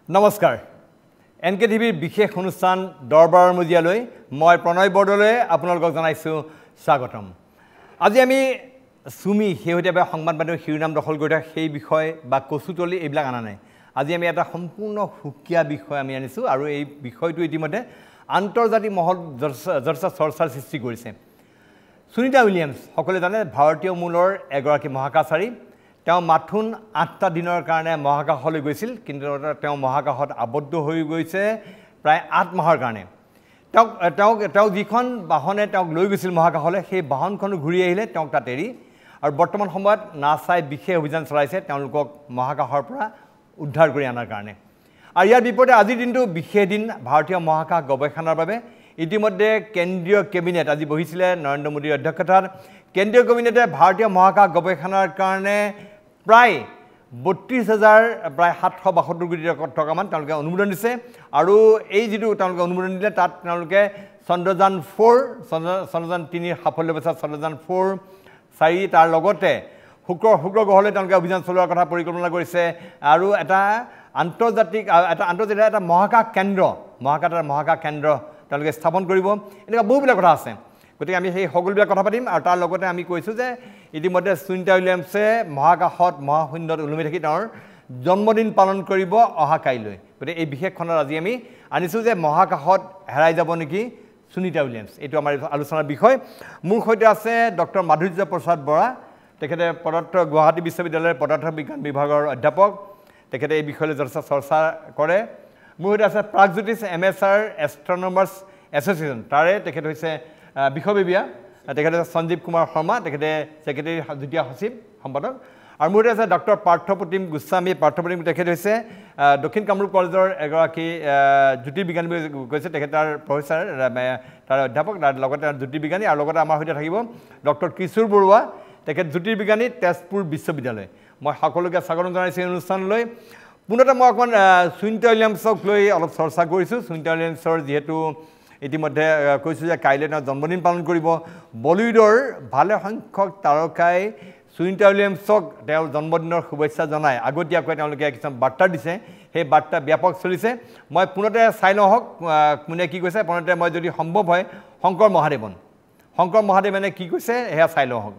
নমস্কাৰ NKTVৰ বিশেষ অনুষ্ঠান দৰবাৰৰ মজিয়ালৈ মই প্ৰণয় বৰদলৈ আপোনালোকক জনাইছোঁ স্বাগতম আজি আমি সুমি হেউটিয়া সংবাদ মাধ্যমৰ শিৰোনাম দখল কৰি থকা সেই বিষয় বা কচুতলি এইবিলাক আনা নাই আজি আমি এটা সম্পূৰ্ণ সুকীয়া বিষয় আমি আনিছোঁ আৰু এই বিষয়টো ইতিমধ্যে আন্তৰ্জাতিক মহল চৰ্চাৰ সৃষ্টি কৰিছে সুনিতা উইলিয়ামছ সকলে জানে ভাৰতীয় মূলৰ এগৰাকী মহাকাশচাৰী তেওঁ মাথুন ৮টা দিনৰ কাৰণে মহাকাশলৈ গৈছিল কিন্তু তেওঁ মহাকাশত আবদ্ধ হৈ গৈছে প্ৰায় ৮ মাহৰ কাৰণে তেওঁ যিখন বাহনে তেওঁক লৈ গৈছিল মহাকাশলৈ সেই বাহনখনো ঘূৰি আহিলে তেওঁক তাত এৰি আৰু বৰ্তমান সময়ত নাছাই বিশেষ অভিযান চলাইছে তেওঁলোকক মহাকাশৰ পৰা উদ্ধাৰ কৰি আনাৰ কাৰণে আৰু ইয়াৰ বিপৰীতে আজিৰ দিনটো বিশেষ দিন ভাৰতীয় মহাকাশ গৱেষণাৰ বাবে ইতিমধ্যে কেন্দ্ৰীয় কেবিনেট আজি বহিছিলে নৰেন্দ্ৰ মোদীৰ অধ্যক্ষতাত কেন্দ্ৰীয় কেবিনেটে ভাৰতীয় মহাকাশ গৱেষণাৰ কাৰণে প্ৰায় ৩২,০০০ প্ৰায় ৭৭২ কোটি টকামান তেওঁলোকে অনুমোদন দিছে আৰু এই যিটো তেওঁলোকে অনুমোদন দিলে তাত তেওঁলোকে চন্দ্ৰযান 4 চন্দ্ৰযান 3 সাফল্য পাইছে চন্দ্ৰযান 4 তাৰ লগতে শুক্ৰ গ্ৰহলৈ তেওঁলোকে অভিযান চলোৱাৰ কথা পৰিকল্পনা কৰিছে আৰু এটা আন্তৰ্জাতিক এটা মহাকাশ কেন্দ্ৰ তেওঁলোকে স্থাপন কৰিব এনেকুৱা বহুবিলাক কথা আছে গতিকে আমি সেই সকলোবিলাক কথা পাতিম আৰু তাৰ লগতে আমি কৈছোঁ যে ইতিমধ্যে সুনিতা উইলিয়ামছে মহাকাশত মহাশূন্যত ওলমি থাকি তেওঁৰ জন্মদিন পালন কৰিব অহা কাইলৈ গতিকে এই বিশেষখনত আজি আমি আনিছোঁ যে মহাকাশত হেৰাই যাব নেকি সুনিতা উইলিয়ামছ এইটো আমাৰ আলোচনাৰ বিষয় মোৰ সৈতে আছে ডক্টৰ মাধুৰ্য প্ৰসাদ বৰা তেখেতে গুৱাহাটী বিশ্ববিদ্যালয়ৰ পদাৰ্থ বিজ্ঞান বিভাগৰ অধ্যাপক তেখেতে এই বিষয়লৈ যথেষ্ট চৰ্চা কৰে মোৰ সৈতে আছে প্ৰাগজ্যোতিষ MSR এষ্ট্ৰনমাৰ্ছ এছ'চিয়েশ্যন তাৰে তেখেত হৈছে বিষয়ববীয়া তেখেতে সঞ্জীৱ কুমাৰ শৰ্মা তেখেতে ছেক্ৰেটাৰী যুটীয়া সচিব সম্পাদক আৰু মোৰ আছে ডক্টৰ পাৰ্থপ্ৰতিম গোস্বামী তেখেত হৈছে দক্ষিণ কামৰূপ কলেজৰ এগৰাকী জ্যোতিৰ্বিজ্ঞানী বুলি কৈছে তেখেত তাৰ প্ৰফেচাৰ তাৰ অধ্যাপক তাৰ লগতে জ্যোতিৰ্বিজ্ঞানী আৰু লগতে আমাৰ সৈতে থাকিব ডক্টৰ কিশোৰ বৰুৱা তেখেত জ্যোতিৰ্বিজ্ঞানী তেজপুৰ বিশ্ববিদ্যালয় মই সকলোকে স্বাগতম জনাইছোঁ এই অনুষ্ঠানলৈ পুনতে মই অকণমান সুনিতা উইলিয়ামছক লৈ অলপ চৰ্চা কৰিছোঁ সুনিতা উইলিয়ামছৰ যিহেতু ইতিমধ্যে কৈছোঁ যে কাইলৈ তেওঁ জন্মদিন পালন কৰিব বলিউডৰ ভালে সংখ্যক তাৰকাই সুনিতা উইলিয়ামছক তেওঁৰ জন্মদিনৰ শুভেচ্ছা জনাই আগতীয়াকৈ তেওঁলোকে কিছুমান বাৰ্তা দিছে সেই বাৰ্তা ব্যাপক চলিছে মই পুনতে চাই লওঁ কোনে কি কৈছে পুনতে মই যদি সম্ভৱ হয় শংকৰ মহাদেৱনে কি কৈছে সেয়া চাই লওঁ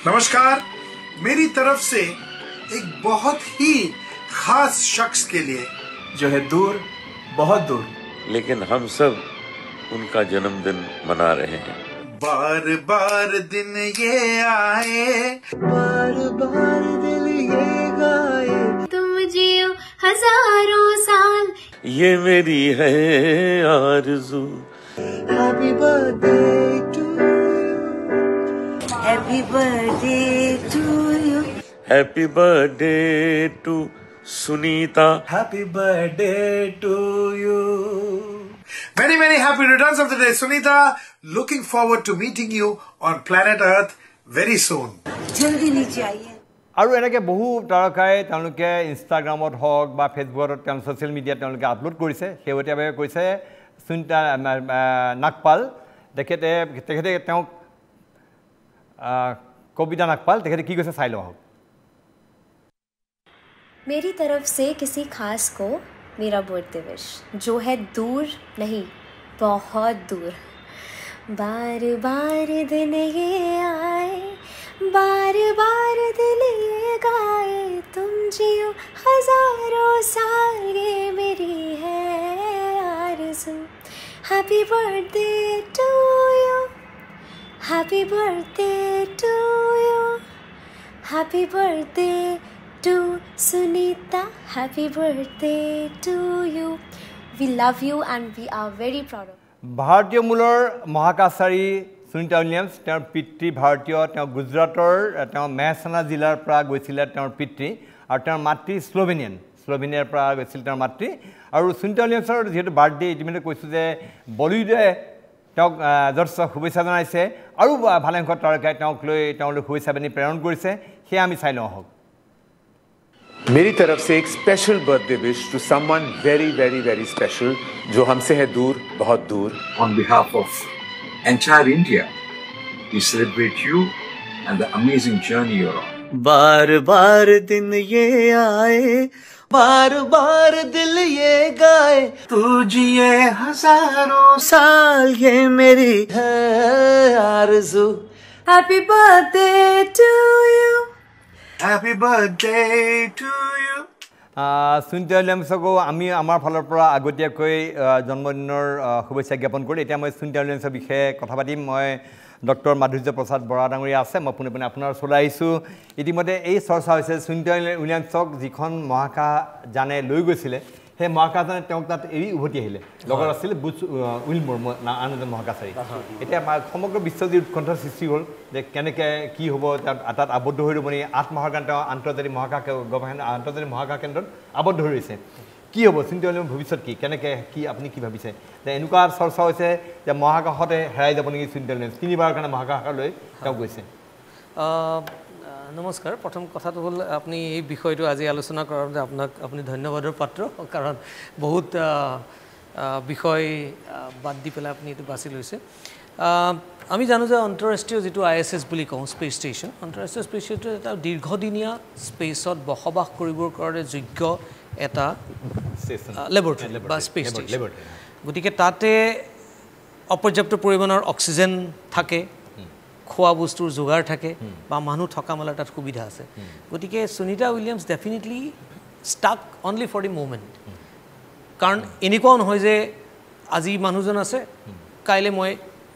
नमस्कार मेरी तरफ से एक बहुत ही खास शख्स के लिए जो है दूर बहुत दूर लेकिन हम सब उनका जन्मदिन मना रहे हैं बार बार दिन ये आए बार बार दिल ये गाए तुम जियो हजारों साल ये मेरी है आरज़ू happy birthday to happy birthday to you happy birthday to Sunita happy birthday to you many many happy returns of the day Sunita looking forward to meeting you on planet earth very soon जल्दी नीचे आइए আৰু এনেকৈ বহু তাৰকাই তেওঁলোকে ইনষ্টাগ্ৰামত হওক বা ফেচবুকত ছ'চিয়েল মিডিয়াত তেওঁলোকে আপলোড কৰিছে শেহতীয়াভাৱে কৈছে সুনিতা নাগপাল তেখেতে তেওঁক কবিতা নাগপাল তেখেতে কি কৈছে চাই লওঁ मेरी तरफ से किसी खास को मेरा बर्थडे विश जो है दूर नहीं बहुत दूर बार बार दिन ये आए बार बार दिल ये गाए तुम जियो हजारों साल ये मेरी है आरज़ू happy birthday to you happy birthday to you happy birthday to Sunita happy birthday to you we love you and we are very proud of ভাৰতীয় মূলৰ মহাকাশচাৰী সুনিতা উইলিয়ামছ তেওঁৰ পিতৃ ভাৰতীয় তেওঁ গুজৰাটৰ তেওঁ মেহছানা জিলাৰ পৰা গৈছিলে তেওঁৰ পিতৃ আৰু তেওঁৰ মাতৃ স্লোভেনিয়াৰ পৰা গৈছিল তেওঁৰ মাতৃ আৰু সুনিতা উইলিয়ামছৰ যিহেতু বাৰ্থডে ইতিমধ্যে কৈছোঁ যে বলিউডে তেওঁক যথেষ্ট শুভেচ্ছা জনাইছে আৰু ভালেসংখ্যক তাৰকাই তেওঁলৈ শুভেচ্ছা বাণী প্ৰেৰণ কৰিছে সেয়া আমি চাই লওঁ मेरी तरफ से एक special birthday wish to someone very very very special जो हमसे है दूर बहुत दूर On behalf of entire India, we celebrate you and the amazing journey you're on. बार बार दिन ये आए बार बार दिल ये गाए तू जिए हजारों साल ये मेरी है आरज़ू Happy birthday to you. Happy birthday to you. Sunita উইলিয়ামছকো আমি আমাৰ ফালৰ পৰা আগতীয়াকৈ জন্মদিনৰ শুভেচ্ছা জ্ঞাপন কৰি এতিয়া মই সুনিতা উইলিয়ামছৰ বিষয়ে কথা পাতিম মই ডক্টৰ মাধুৰ্য প্ৰসাদ বৰা ডাঙৰীয়া আছে মই পোনে পোনে আপোনাৰ ওচৰলৈ আহিছোঁ ইতিমধ্যে এই চৰ্চা হৈছে সুনিতা উইলিয়ামছক যিখন মহাকাশ যানে লৈ গৈছিলে সেই মহাকাশযানে তেওঁক তাত এৰি উভতি আহিলে লগত আছিল বুচ উইলমৰ আন এজন মহাকাশচাৰী এতিয়া সমগ্ৰ বিশ্বজুৰি উৎকণ্ঠাৰ সৃষ্টি হ'ল যে কেনেকৈ কি হ'ব তাত আবদ্ধ হৈ ৰ'বনি 8 মাহৰ কাৰণে তেওঁ আন্তৰ্জাতিক মহাকাশ গৱেষণা আন্তৰ্জাতিক মহাকাশ কেন্দ্ৰত আবদ্ধ হৈ ৰৈছে কি হ'ব সুনিতা উইলিয়ামৰ ভৱিষ্যত কি কেনেকৈ কি আপুনি কি ভাবিছে যে এনেকুৱা চৰ্চা হৈছে যে মহাকাশতে হেৰাই যাব নেকি সুনিতা উইলিয়ামছ তিনিবাৰৰ কাৰণে মহাকাশলৈ তেওঁ গৈছে নমস্কাৰ প্ৰথম কথাটো হ'ল আপুনি এই বিষয়টো আজি আলোচনা কৰাৰ বাবে আপুনি ধন্যবাদৰ পাত্ৰ কাৰণ বহুত বিষয় বাদ দি পেলাই আপুনি এইটো বাছি লৈছে আমি জানো যে আন্তঃৰাষ্ট্ৰীয় যেটো ISS বুলি কওঁ স্পেচ ষ্টেচন আন্তঃৰাষ্ট্ৰীয় স্পেচ ষ্টেচন এটা দীৰ্ঘদিনীয়া স্পেচত বসবাস কৰিবৰ কাৰণে যোগ্য এটা লেবৰেটৰী বা স্পেচ ষ্টেচন গতিকে তাতে অপৰ্যাপ্ত পৰিমাণৰ অক্সিজেন থাকে খোৱা বস্তুৰ যোগাৰ থাকে বা মানুহ থকা মেলাৰ তাত সুবিধা আছে গতিকে Sunita Williams definitely stuck only for the moment কাৰণ এনেকুৱাও নহয় যে আজি মানুহজন আছে কাইলৈ মই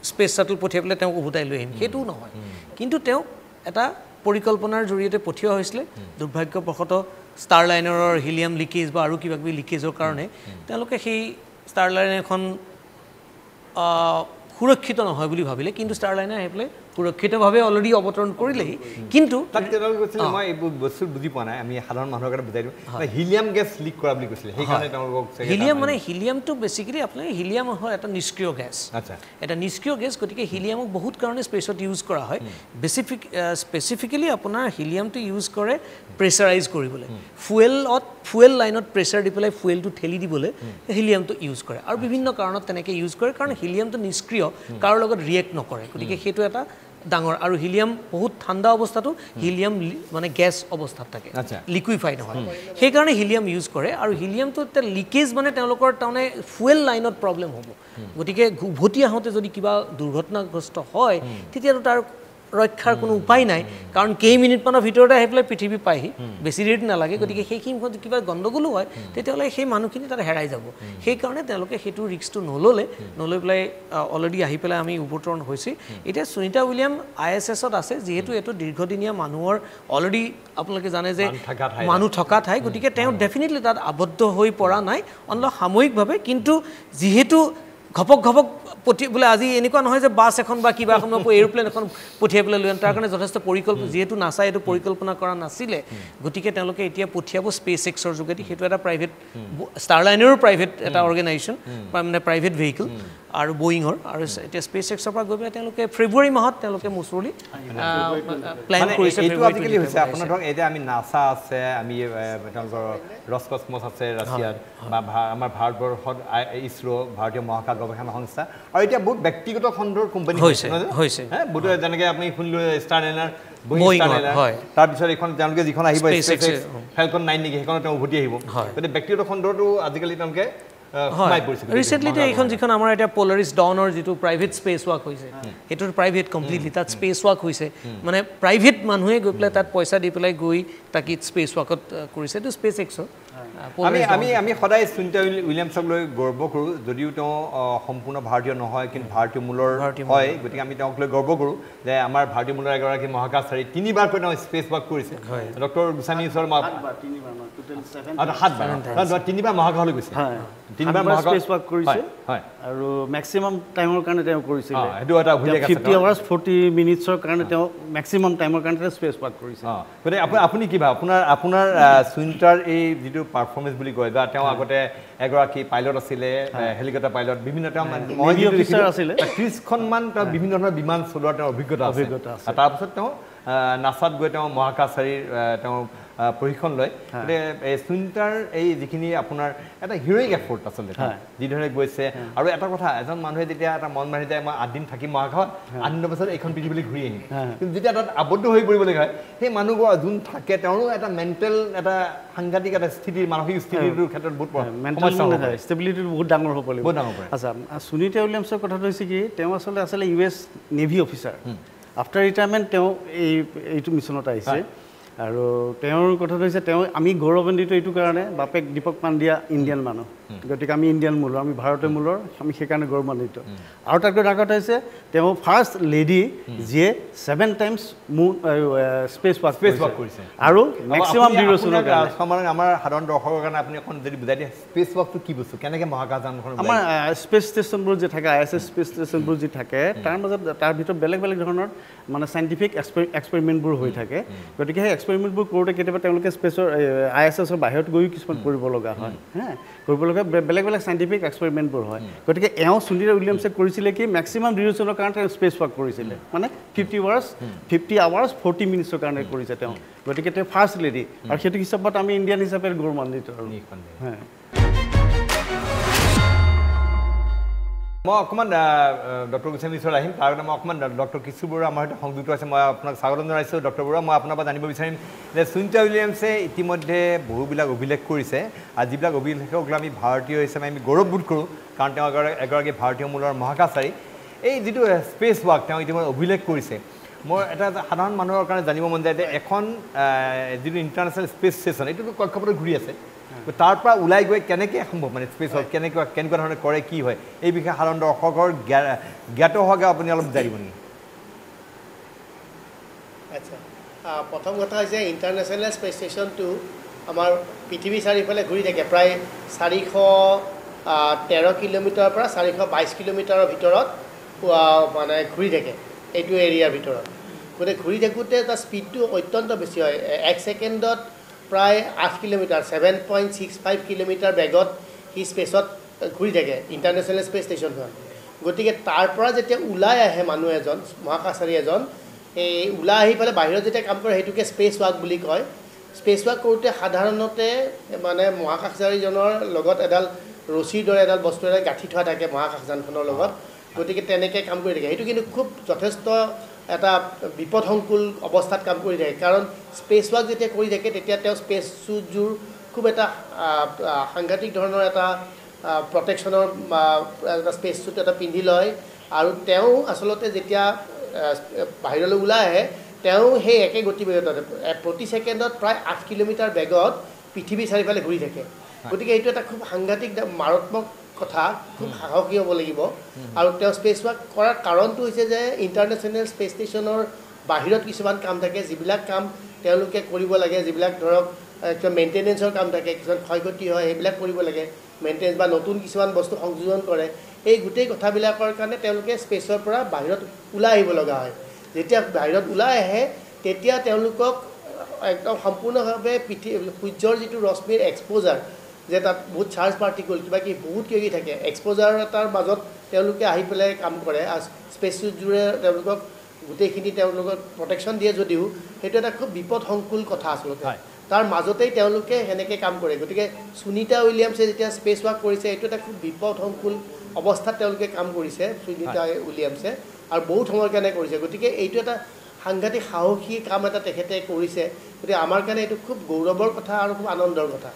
স্পেচ শাটল পঠিয়াই পেলাই তেওঁক উভতাই লৈ আহিম সেইটোও নহয় কিন্তু তেওঁ এটা পৰিকল্পনাৰ জৰিয়তে পঠিওৱা হৈছিলে দুৰ্ভাগ্যবশতঃ ষ্টাৰ লাইনাৰৰ হিলিয়াম লিকেজ বা আৰু কিবা কিবি লিকেজৰ কাৰণে তেওঁলোকে সেই ষ্টাৰ লাইনাৰ এখন সুৰক্ষিত নহয় বুলি ভাবিলে কিন্তু ষ্টাৰ লাইনাৰ আহি পেলাই সুৰক্ষিতভাৱে অলৰেডি অৱতৰণ কৰিলেই কিন্তু মই এই বস্তু বুজি পোৱা নাই আমি সাধাৰণ মানুহৰ কাৰণে বুজাই দিওঁ হিলিয়াম গেছ লিক কৰা বুলি কৈছিলে সেইকাৰণে তেওঁলোকক হিলিয়াম মানে হিলিয়ামটো বেছিকেলি আপোনাৰ হিলিয়াম হয় এটা নিষ্ক্ৰিয় গেছ আচ্ছা এটা নিষ্ক্ৰিয় গেছ গতিকে হিলিয়ামক বহুত কাৰণে স্পেচত ইউজ কৰা হয় স্পেচিফিকেলি আপোনাৰ হিলিয়ামটো ইউজ কৰে প্ৰেছাৰাইজ কৰিবলৈ ফুয়েল লাইনত প্ৰেছাৰ দি পেলাই ফুয়েলটো ঠেলি দিবলৈ হিলিয়ামটো ইউজ কৰে আৰু বিভিন্ন কাৰণত তেনেকৈ ইউজ কৰে কাৰণ হিলিয়ামটো নিষ্ক্ৰিয় কাৰো লগত ৰিয়েক্ট নকৰে গতিকে সেইটো এটা ডাঙৰ আৰু হিলিয়াম বহুত ঠাণ্ডা অৱস্থাটো হিলিয়াম মানে গেছ অৱস্থাত থাকে লিকুইফাইড হয় সেই কাৰণে হিলিয়াম ইউজ কৰে আৰু হিলিয়ামটো এটা লিকেজ মানে তেওঁলোকৰ তাৰমানে ফুয়েল লাইনত প্ৰব্লেম হ'ব গতিকে উভতি আহোঁতে যদি কিবা দুৰ্ঘটনাগ্ৰস্ত হয় তেতিয়াতো তাৰ ৰক্ষাৰ কোনো উপায় নাই কাৰণ কেইমিনিটমানৰ ভিতৰতে আহি পেলাই পৃথিৱী পায়হি বেছি দেৰি নালাগে গতিকে সেইখিনিত কিবা গণ্ডগোলো হয় তেতিয়াহ'লে সেই মানুহখিনি তাত হেৰাই যাব সেইকাৰণে তেওঁলোকে সেইটো ৰিস্কটো নলৈ পেলাই অলৰেডি আহি পেলাই আমি উভতৰণ হৈছে এতিয়া সুনিতা উইলিয়াম ISSত আছে যিহেতু এইটো দীৰ্ঘদিনীয়া মানুহৰ অলৰেডি আপোনালোকে জানে যে মানুহ থকা ঠাই গতিকে তেওঁ ডেফিনেটলি তাত আবদ্ধ হৈ পৰা নাই অনলি সাময়িকভাৱে কিন্তু যিহেতু ঘপক বোলে আজি এনেকুৱা নহয় যে বাছ এখন বা কিবা এখন এৰোপ্লেন এখন পঠিয়াই পেলাই লৈ তাৰ কাৰণে যথেষ্ট পৰিকল্পনা যিহেতু নাছা এইটো পৰিকল্পনা কৰা নাছিলে গতিকে তেওঁলোকে এতিয়া পঠিয়াব স্পেচ এক্সৰ যোগেদি সেইটো এটা প্ৰাইভেট ষ্টাৰলাইনাৰো প্ৰাইভেট এটা অৰ্গেনাইজেশ্যন মানে প্ৰাইভেট ভেহিকল আৰু বয়িঙৰ আৰু এতিয়া স্পেচ এক্সৰ পৰা গৈ পেলাই তেওঁলোকে ফেব্ৰুৱাৰী মাহত তেওঁলোকে মুছুৰি প্লেন কৰিছে এইটো আজিকালি হৈছে আপোনাৰ ধৰক এতিয়া আমি নাছা আছে আমি তেওঁলোকৰ ৰসকসমছ আছে ৰাছিয়াত বা আমাৰ ভাৰতবৰ্ষত ইছৰো ভাৰতীয় মহাকাশ গৱেষণা সংস্থা আৰু এতিয়া বহুত ব্যক্তিগত খণ্ডৰ কোম্পানী হৈছে বহুত যেনেকৈ আপুনি শুনিলোঁ ষ্টাৰলাইনাৰ তাৰপিছত এইখন তেওঁলোকে যিখন আহিব ফেলকন 9 নেকি সেইখনত তেওঁ উভতি আহিব গতিকে ব্যক্তিগত খণ্ডটো আজিকালি তেওঁলোকে ৰিচেণ্টলি এইখন যিখন আমাৰ এতিয়া পলাৰিছ ডনৰ যিটো প্ৰাইভেট স্পেচ ৱাক হৈছে সেইটো প্ৰাইভেট কমপ্লিটলি তাত স্পেচ ৱাক হৈছে মানে প্ৰাইভেট মানুহে গৈ পেলাই তাত পইচা দি পেলাই গৈ তাক স্পেচ ৱাকত কৰিছে এইটো স্পেচ এক্সৰ আমি সদায় সুনিতা উইলিয়ামছক লৈ গৰ্ব কৰোঁ যদিও তেওঁ সম্পূৰ্ণ ভাৰতীয় নহয় কিন্তু ভাৰতীয় মূলৰ হয় গতিকে আমি তেওঁক লৈ গৰ্ব কৰোঁ যে আমাৰ ভাৰতীয় মূলৰ এগৰাকী মহাকাশচাৰী তিনিবাৰকৈ তেওঁ স্পেচ ৱাক কৰিছে ডক্টৰ গোস্বামী শৰ্মা তিনিবাৰ মহাকাশলৈ গৈছে তিনিবাৰ স্পেচ ৱাক কৰিছে আৰু মেক্সিমাম টাইমৰ কাৰণে তেওঁ কৰিছিলে এইটো এটা 50 আৱাৰ্ছ 40 মিনিটছৰ কাৰণে তেওঁ মেক্সিমাম টাইমৰ কাৰণে স্পেচ ৱাক কৰিছে গতিকে আপুনি কি ভাবে আপোনাৰ সুনিতাৰ এই যিটো পাৰফৰ্মেঞ্চ বুলি কয় বা তেওঁ আগতে এগৰাকী পাইলট আছিলে হেলিকপ্টাৰ পাইলট বিভিন্ন তেওঁ 30খনমান তেওঁ বিভিন্ন ধৰণৰ বিমান চলোৱাৰ তেওঁৰ অভিজ্ঞতা আছে তাৰপিছত তেওঁ নাছাত গৈ তেওঁ মহাকাশচাৰীৰ তেওঁ প্ৰশিক্ষণ লয় সুনীতাৰ এই যিখিনি আপোনাৰ এটা হিৰোইক এফৰ্ট আচলতে যিধৰণে গৈছে আৰু এটা কথা এজন মানুহে যেতিয়া এটা মন মাৰি যায় মই 8 দিন থাকিম মহাকাশত 8 দিনৰ পাছত এইখন পৃথিৱীলৈ ঘূৰি আহিম কিন্তু যেতিয়া তাত আবদ্ধ হৈ পৰিবলগীয়া হয় সেই মানুহবোৰ যোন থাকে তেওঁৰো এটা মেণ্টেল এটা সাংঘাতিক এটা স্থিতি মানসিক স্থিতিটোৰ ক্ষেত্ৰত বহুত ষ্টেবিলিটিটো বহুত ডাঙৰ হ'ব লাগিব আচ্ছা সুনীতা উইলিয়ামছৰ কথাটো হৈছে কি তেওঁ আচলতে US navy officer after retirement তেওঁ এইটো মিছনত আহিছে আৰু তেওঁৰ কথাটো হৈছে তেওঁ আমি গৌৰৱান্বিত এইটো কাৰণে বাপেক দীপক পাণ্ডিয়া ইণ্ডিয়ান মানুহ গতিকে আমি ইণ্ডিয়ান মূলৰ আমি ভাৰতীয় মূলৰ আমি সেইকাৰণে গৌৰৱান্বিত আৰু তাতকৈ ডাঙৰ কথা হৈছে তেওঁ ফাৰ্ষ্ট লেডি যিয়ে 7 টাইমছ মুন স্পেচ ৱাক কৰিছে আৰু মেক্সিমাম ডিউৰেশ্যনৰ কাৰণে আমাৰ সাধাৰণ দৰ্শকৰ কাৰণে আপুনি অকণ যদি বুজাই দিয়ে স্পেচ ৱাকটো কি বস্তু কেনেকৈ মহাকাশযানখন আমাৰ স্পেচ ষ্টেচনবোৰ যে থাকে ISS স্পেচ ষ্টেচনবোৰ যে থাকে তাৰ মাজত তাৰ ভিতৰত বেলেগ বেলেগ ধৰণৰ মানে সাইন্টিফিক এক্সপেৰিমেণ্টবোৰ হৈ থাকে গতিকে সেই এক্সপেৰিমেণ্টবোৰ কৰোঁতে কেতিয়াবা তেওঁলোকে স্পেচৰ ISSৰ বাহিৰত গৈও কিছুমান কৰিব লগা হয় কৰিব লগা বেলেগ বেলেগ সাইন্টিফিক এক্সপেৰিমেণ্টবোৰ হয় গতিকে সুনীতা উইলিয়ামছে কৰিছিলে কি মেক্সিমাম ডিউৰেশ্যনৰ কাৰণে তেওঁ স্পেচ ৱাক কৰিছিলে মানে 50 আৱাৰ্ছ 40 মিনিটছৰ কাৰণে কৰিছে তেওঁ গতিকে তেওঁ ফাৰ্ষ্ট লেডি আৰু সেইটো হিচাপত আমি ইণ্ডিয়ান হিচাপে গৌৰৱান্বিত আৰু মই অকণমান ডক্টৰ গোস্বামী ওচৰত আহিম তাৰ কাৰণে মই অকণমান ডক্টৰ কিছু বৰুৱা আমাৰ সৈতে সংযুক্ত আছে মই আপোনাক স্বাগতম জনাইছোঁ ডক্টৰ বৰুৱা মই আপোনাৰ পৰা জানিব বিচাৰিম যে সুনীতা উইলিয়ামছে ইতিমধ্যে বহুবিলাক অভিলেখ কৰিছে আৰু যিবিলাক অভিলেখক আমি ভাৰতীয় হিচাপে আমি গৌৰৱবোধ কৰোঁ কাৰণ তেওঁ এগৰাকী ভাৰতীয় মূলৰ মহাকাশচাৰী এই যিটো স্পেচ ৱাক তেওঁ ইতিমধ্যে অভিলেখ কৰিছে মই এটা সাধাৰণ মানুহৰ কাৰণে জানিব মন যায় যে এখন যিটো ইণ্টাৰনেশ্যনেল স্পেচ ষ্টেচন এইটোতো কক্ষপথত ঘূৰি আছে তাৰ পৰা ওলাই গৈ কেনেকৈ সম্ভৱ মানে স্পেচ ৱাক কেনেকুৱা ধৰণে কৰে কি হয় এই বিষয়ে সাধাৰণ দৰ্শকৰ জ্ঞাত হোৱাকৈ আপুনি অলপ জানিব নেকি আচ্ছা প্ৰথম কথা হৈছে ইণ্টাৰনেশ্যনেল স্পেচ ষ্টেচনটো আমাৰ পৃথিৱীৰ চাৰিওফালে ঘূৰি থাকে প্ৰায় 413 কিলোমিটাৰৰ পৰা 422 কিলোমিটাৰৰ ভিতৰত মানে ঘূৰি থাকে এইটো এৰিয়াৰ ভিতৰত গতিকে ঘূৰি থাকোঁতে তাৰ স্পীডটো অত্যন্ত বেছি হয় 1 ছেকেণ্ডত প্ৰায় 8 কিলোমিটাৰ 7.65 কিলোমিটাৰ বেগত সি স্পেচত ঘূৰি থাকে ইণ্টাৰনেশ্যনেল স্পেচ ষ্টেচনখন গতিকে তাৰ পৰা যেতিয়া ওলাই আহে মানুহ এজন মহাকাশচাৰী এজন এই ওলাই আহি পেলাই বাহিৰত যেতিয়া কাম কৰে সেইটোকে স্পেচ ৱাক বুলি কয় স্পেচ ৱাক কৰোঁতে সাধাৰণতে মানে মহাকাশচাৰীজনৰ লগত এডাল ৰছীৰ দৰে এডাল বস্তু এটা গাঁঠি থোৱা থাকে মহাকাশযানখনৰ লগত গতিকে তেনেকৈ কাম কৰি থাকে সেইটো কিন্তু খুব যথেষ্ট এটা বিপদসংকুল অৱস্থাত কাম কৰি থাকে কাৰণ স্পেচ ৱাক যেতিয়া কৰি থাকে তেতিয়া তেওঁ স্পেচ শ্বুটযোৰ খুব এটা সাংঘাতিক ধৰণৰ এটা প্ৰটেকশ্যনৰ এটা স্পেচ শ্বুট এটা পিন্ধি লয় আৰু তেওঁ আচলতে যেতিয়া বাহিৰলৈ ওলাই আহে তেওঁ সেই একে গতিবেগতে প্ৰতি ছেকেণ্ডত প্ৰায় 8 কিলোমিটাৰ বেগত পৃথিৱীৰ চাৰিওফালে ঘূৰি থাকে গতিকে এইটো এটা খুব সাংঘাতিক মাৰাত্মক কথা খুব সাহসী হ'ব লাগিব আৰু তেওঁ স্পেচ ৱাক কৰাৰ কাৰণটো হৈছে যে ইণ্টাৰনেশ্যনেল স্পেচ ষ্টেচনৰ বাহিৰত কিছুমান কাম থাকে যিবিলাক কাম তেওঁলোকে কৰিব লাগে যিবিলাক ধৰক মেইনটেনেন্সৰ কাম থাকে কিছুমান ক্ষয়ক্ষতি হয় সেইবিলাক কৰিব লাগে মেইনটেনেন্স বা নতুন কিছুমান বস্তু সংযোজন কৰে এই গোটেই কথাবিলাকৰ কাৰণে তেওঁলোকে স্পেচৰ পৰা বাহিৰত ওলাই আহিব লগা হয় যেতিয়া বাহিৰত ওলাই আহে তেতিয়া তেওঁলোকক একদম সম্পূৰ্ণভাৱে সূৰ্যৰ যিটো ৰশ্মিৰ এক্সপ'জাৰ যে তাত বহুত চাৰ্জ পাৰ্টিকল কিবা কি বহুত কিবা থাকে এক্সপ'জাৰ এটাৰ মাজত তেওঁলোকে আহি পেলাই কাম কৰে আৰু স্পেচ শ্বুটযোৰে তেওঁলোকক গোটেইখিনি তেওঁলোকক প্ৰটেকশ্যন দিয়ে যদিও সেইটো এটা খুব বিপদসংকুল কথা আচলতে তাৰ মাজতেই তেওঁলোকে সেনেকৈ কাম কৰে গতিকে সুনীতা উইলিয়ামছে যেতিয়া স্পেচ ৱাক কৰিছে এইটো এটা খুব বিপদসংকুল অৱস্থাত তেওঁলোকে কাম কৰিছে সুনীতা উইলিয়ামছে আৰু বহুত সময়ৰ কাৰণে কৰিছে গতিকে এইটো এটা সাংঘাতিক সাহসী কাম এটা তেখেতে কৰিছে গতিকে আমাৰ কাৰণে এইটো খুব গৌৰৱৰ কথা আৰু খুব আনন্দৰ কথা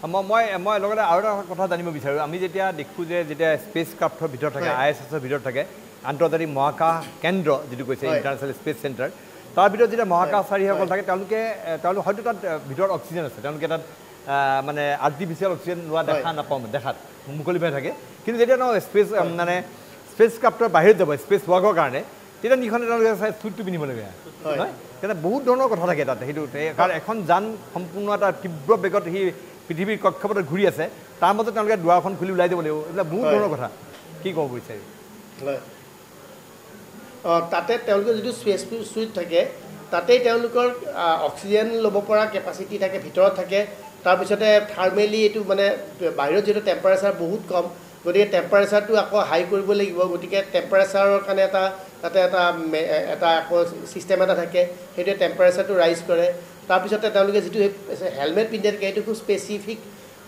মই লগতে আৰু এটা কথা জানিব বিচাৰোঁ আমি যেতিয়া দেখোঁ যে যেতিয়া স্পেচ ক্ৰাফ্টৰ ভিতৰত থাকে ISSৰ ভিতৰত থাকে আন্তৰ্জাতিক মহাকাশ কেন্দ্ৰ যিটো কৈছে ইণ্টাৰনেশ্যনেল স্পেচ চেণ্টাৰ তাৰ ভিতৰত যেতিয়া মহাকাশচাৰীসকল থাকে তেওঁলোকে হয়তো তাত ভিতৰত অক্সিজেন আছে তেওঁলোকে তাত মানে আৰ্টিফিচিয়েল অক্সিজেন লোৱা দেখা নাপাওঁ দেখাত মুকলিভাৱে থাকে কিন্তু যেতিয়া তেওঁ স্পেচ মানে স্পেচ ক্ৰাফ্টৰ বাহিৰত যাব স্পেচ ৱাকৰ কাৰণে তেতিয়া নিখনে তেওঁলোকে চুটটো পিন্ধিবলগীয়া হয় তেতিয়া বহুত ধৰণৰ কথা থাকে তাত সেইটো কাৰণ এখন যান সম্পূৰ্ণ এটা তীব্ৰ বেগত সি পৃথিৱীৰ কক্ষপথত ঘূৰি আছে তাৰ মাজত তেওঁলোকে দুৱাৰখন খুলি ওলাই দিব লাগিব এইবিলাক বহুত ধৰণৰ কথা কি ক'ব বিচাৰিব তাতে তেওঁলোকৰ যিটো স্পেচ শ্বুট থাকে তাতেই তেওঁলোকৰ অক্সিজেন ল'ব পৰা কেপাচিটি থাকে ভিতৰত থাকে তাৰপিছতে থাৰ্মেলি এইটো মানে বাহিৰত যিটো টেম্পাৰেচাৰ বহুত কম গতিকে টেম্পাৰেচাৰটো আকৌ হাই কৰিব লাগিব গতিকে টেম্পাৰেচাৰৰ কাৰণে তাতে এটা আকৌ ছিষ্টেম এটা থাকে সেইটোৱে টেম্পাৰেচাৰটো ৰাইজ কৰে তাৰপিছতে তেওঁলোকে যিটো হেলমেট পিন্ধি থাকে সেইটো খুব স্পেচিফিক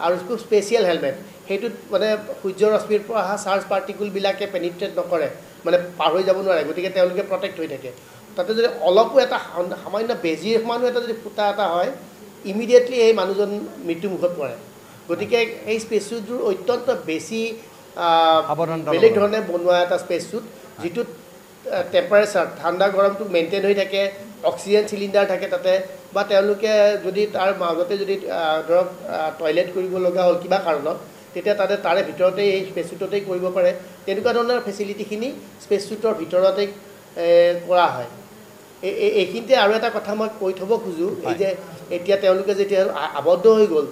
আৰু খুব স্পেচিয়েল হেলমেট সেইটোত মানে সূৰ্যৰ ৰশ্মিৰ পৰা অহা চাৰ্জ পাৰ্টিকুলবিলাকে পেনিট্ৰেট নকৰে মানে পাৰ হৈ যাব নোৱাৰে গতিকে তেওঁলোকে প্ৰটেক্ট হৈ থাকে তাতে যদি অলপো এটা সামান্য বেজিৰ সমানো এটা যদি ফুটা এটা হয় ইমিডিয়েটলি এই মানুহজন মৃত্যুমুখত পৰে গতিকে এই স্পেচছুটযোৰ অত্যন্ত বেছি বেলেগ ধৰণে বনোৱা এটা স্পেচছুট যিটোত টেম্পাৰেচাৰ ঠাণ্ডা গৰমটো মেইনটেইন হৈ থাকে অক্সিজেন চিলিণ্ডাৰ থাকে তাতে বা তেওঁলোকে যদি তাৰ মাজতে যদি ধৰক টয়লেট কৰিব লগা হ'ল কিবা কাৰণত তেতিয়া তাৰে ভিতৰতেই এই স্পেচছুটতেই কৰিব পাৰে তেনেকুৱা ধৰণৰ ফেচিলিটিখিনি স্পেচছুটৰ ভিতৰতেই কৰা হয় এইখিনিতে আৰু এটা কথা মই কৈ থ'ব খোজোঁ এই যে এতিয়া তেওঁলোকে যেতিয়া আবদ্ধ হৈ গ'ল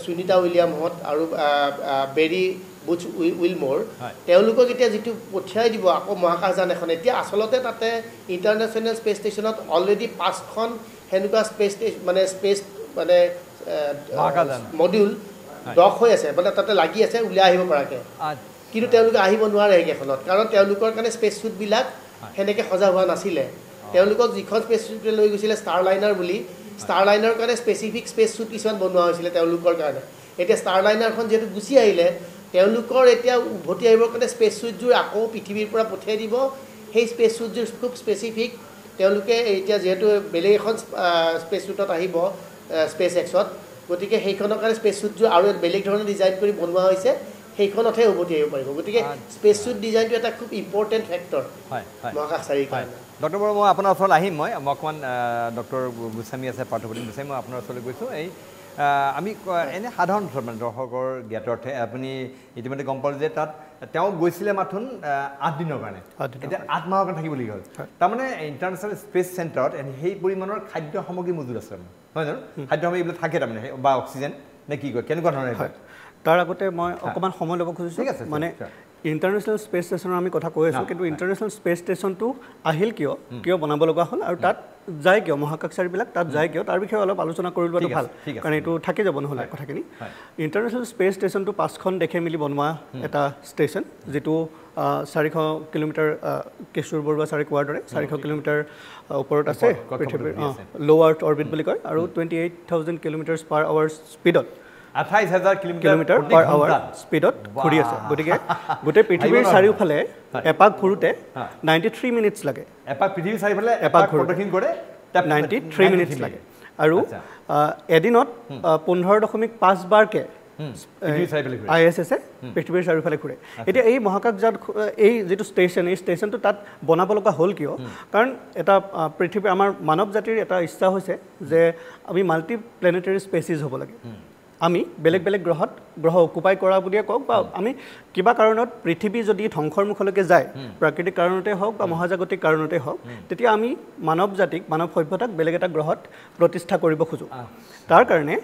সুনীতা উইলিয়ামহঁত আৰু বেৰী বুচ উইলম'ৰ তেওঁলোকক এতিয়া যিটো পঠিয়াই দিব আকৌ মহাকাশযান এখন এতিয়া আচলতে তাতে ইণ্টাৰনেশ্যনেল স্পেচ ষ্টেচনত অলৰেডি 5খন সেনেকুৱা স্পেচ মডিউল ডক হৈ আছে মানে তাতে লাগি আছে ওলাই আহিব পৰাকৈ কিন্তু তেওঁলোকে আহিব নোৱাৰে সেইকেইখনত কাৰণ তেওঁলোকৰ কাৰণে স্পেচ শ্বুটবিলাক সেনেকৈ সজা হোৱা নাছিলে তেওঁলোকক যিখন স্পেচ শ্বুটে লৈ গৈছিলে ষ্টাৰলাইনাৰ বুলি ষ্টাৰলাইনাৰ কাৰণে স্পেচিফিক স্পেচ শ্বুট কিছুমান বনোৱা হৈছিলে তেওঁলোকৰ কাৰণে এতিয়া ষ্টাৰলাইনাৰখন যিহেতু গুচি আহিলে তেওঁলোকৰ এতিয়া উভতি আহিবৰ কাৰণে স্পেচ শ্বুটযোৰ আকৌ পৃথিৱীৰ পৰা পঠিয়াই দিব সেই স্পেচ শ্বুটযোৰ খুব স্পেচিফিক তেওঁলোকে এতিয়া যিহেতু বেলেগ এখন স্পেচ শ্বুটত আহিব স্পেচ এক্সত গতিকে সেইখনৰ কাৰণে স্পেচ শ্বুটযোৰ আৰু বেলেগ ধৰণে ডিজাইন কৰি বনোৱা হৈছে সেইখনতহে উভতি আহিব পাৰিব গতিকে স্পেচ শ্বুট ডিজাইনটো এটা খুব ইম্পৰ্টেণ্ট ফেক্টৰ মহাকাশচাৰীৰ কাৰণে ডক্টৰ বাৰু মই আপোনাৰ ওচৰলৈ আহিম মই অকণমান ডক্টৰ গোস্বামী আছে পাৰ্থপ্ৰতিম গোস্বামী মই আপোনাৰ ওচৰলৈ গৈছোঁ এই আমি এনে সাধাৰণ মানে দৰ্শকৰ জ্ঞাতাৰ্থে আপুনি ইতিমধ্যে গম পালোঁ যে তাত তেওঁ গৈছিলে মাথোন 8 দিনৰ কাৰণে এতিয়া 8 মাহৰ কাৰণে থাকিবলগীয়া হ'ল তাৰমানে ইণ্টাৰনেশ্যনেল স্পেচ চেণ্টাৰত সেই পৰিমাণৰ খাদ্য সামগ্ৰী মজুত আছে হয় জানো খাদ্য সামগ্ৰী এইবিলাক থাকে তাৰমানে বা অক্সিজেন নে কি কয় কেনেকুৱা ধৰণৰ তাৰ আগতে মই অকণমান সময় ল'ব খুজিছোঁ মানে ইণ্টাৰনেশ্যনেল স্পেচ ষ্টেচনৰ আমি কথা কৈ আছোঁ কিন্তু ইণ্টাৰনেশ্যনেল স্পেচ ষ্টেচনটো আহিল কিয় বনাব লগা হ'ল আৰু তাত যায় কিয় মহাকাশচাৰীবিলাক তাত যায় কিয় তাৰ বিষয়ে অলপ আলোচনা কৰি লোৱাটো ভাল কাৰণ এইটো থাকি যাব নহ'লে কথাখিনি ইণ্টাৰনেশ্যনেল স্পেচ ষ্টেচনটো 5খন দেশে মিলি বনোৱা এটা ষ্টেচন যিটো 400 কিলোমিটাৰ কেশৰ বৰুৱা ছাৰে কোৱাৰ দৰে 400 কিলোমিটাৰ ওপৰত আছে পৃথিৱীৰ ল' আৰ্থ অৰ্বিট বুলি কয় আৰু 28,000 কিলোমিটাৰ পাৰ আৱাৰ স্পীডত 28,000 কিলোমিটাৰ পাৰ আৱাৰ স্পীডত ঘূৰি আছে গতিকে গোটেই পৃথিৱীৰ চাৰিওফালে এপাক ঘূৰোতে 93 মিনিটছ লাগে এপাক পৃথিৱীৰ চাৰিওফালে এপাক প্ৰদক্ষিণ কৰে 93 মিনিটছ লাগে আৰু এদিনত 15.5 বাৰকৈ ISS পৃথিৱীৰ চাৰিওফালে ঘূৰে এতিয়া এই মহাকাশযান এই যিটো ষ্টেচন এই ষ্টেচনটো তাত বনাব লগা হ'ল কিয় কাৰণ এটা পৃথিৱী আমাৰ মানৱ জাতিৰ এটা ইচ্ছা হৈছে যে আমি মাল্টি প্লেনেটাৰী স্পেচিছ হ'ব লাগে আমি বেলেগ বেলেগ গ্ৰহ অকুপাই কৰা বুলিয়ে কওক বা আমি কিবা কাৰণত পৃথিৱী যদি ধ্বংসৰ মুখলৈকে যায় প্ৰাকৃতিক কাৰণতে হওক বা মহাজাগতিক কাৰণতে হওক তেতিয়া আমি মানৱ জাতিক মানৱ সভ্যতাক বেলেগ এটা গ্ৰহত প্ৰতিষ্ঠা কৰিব খোজোঁ তাৰ কাৰণে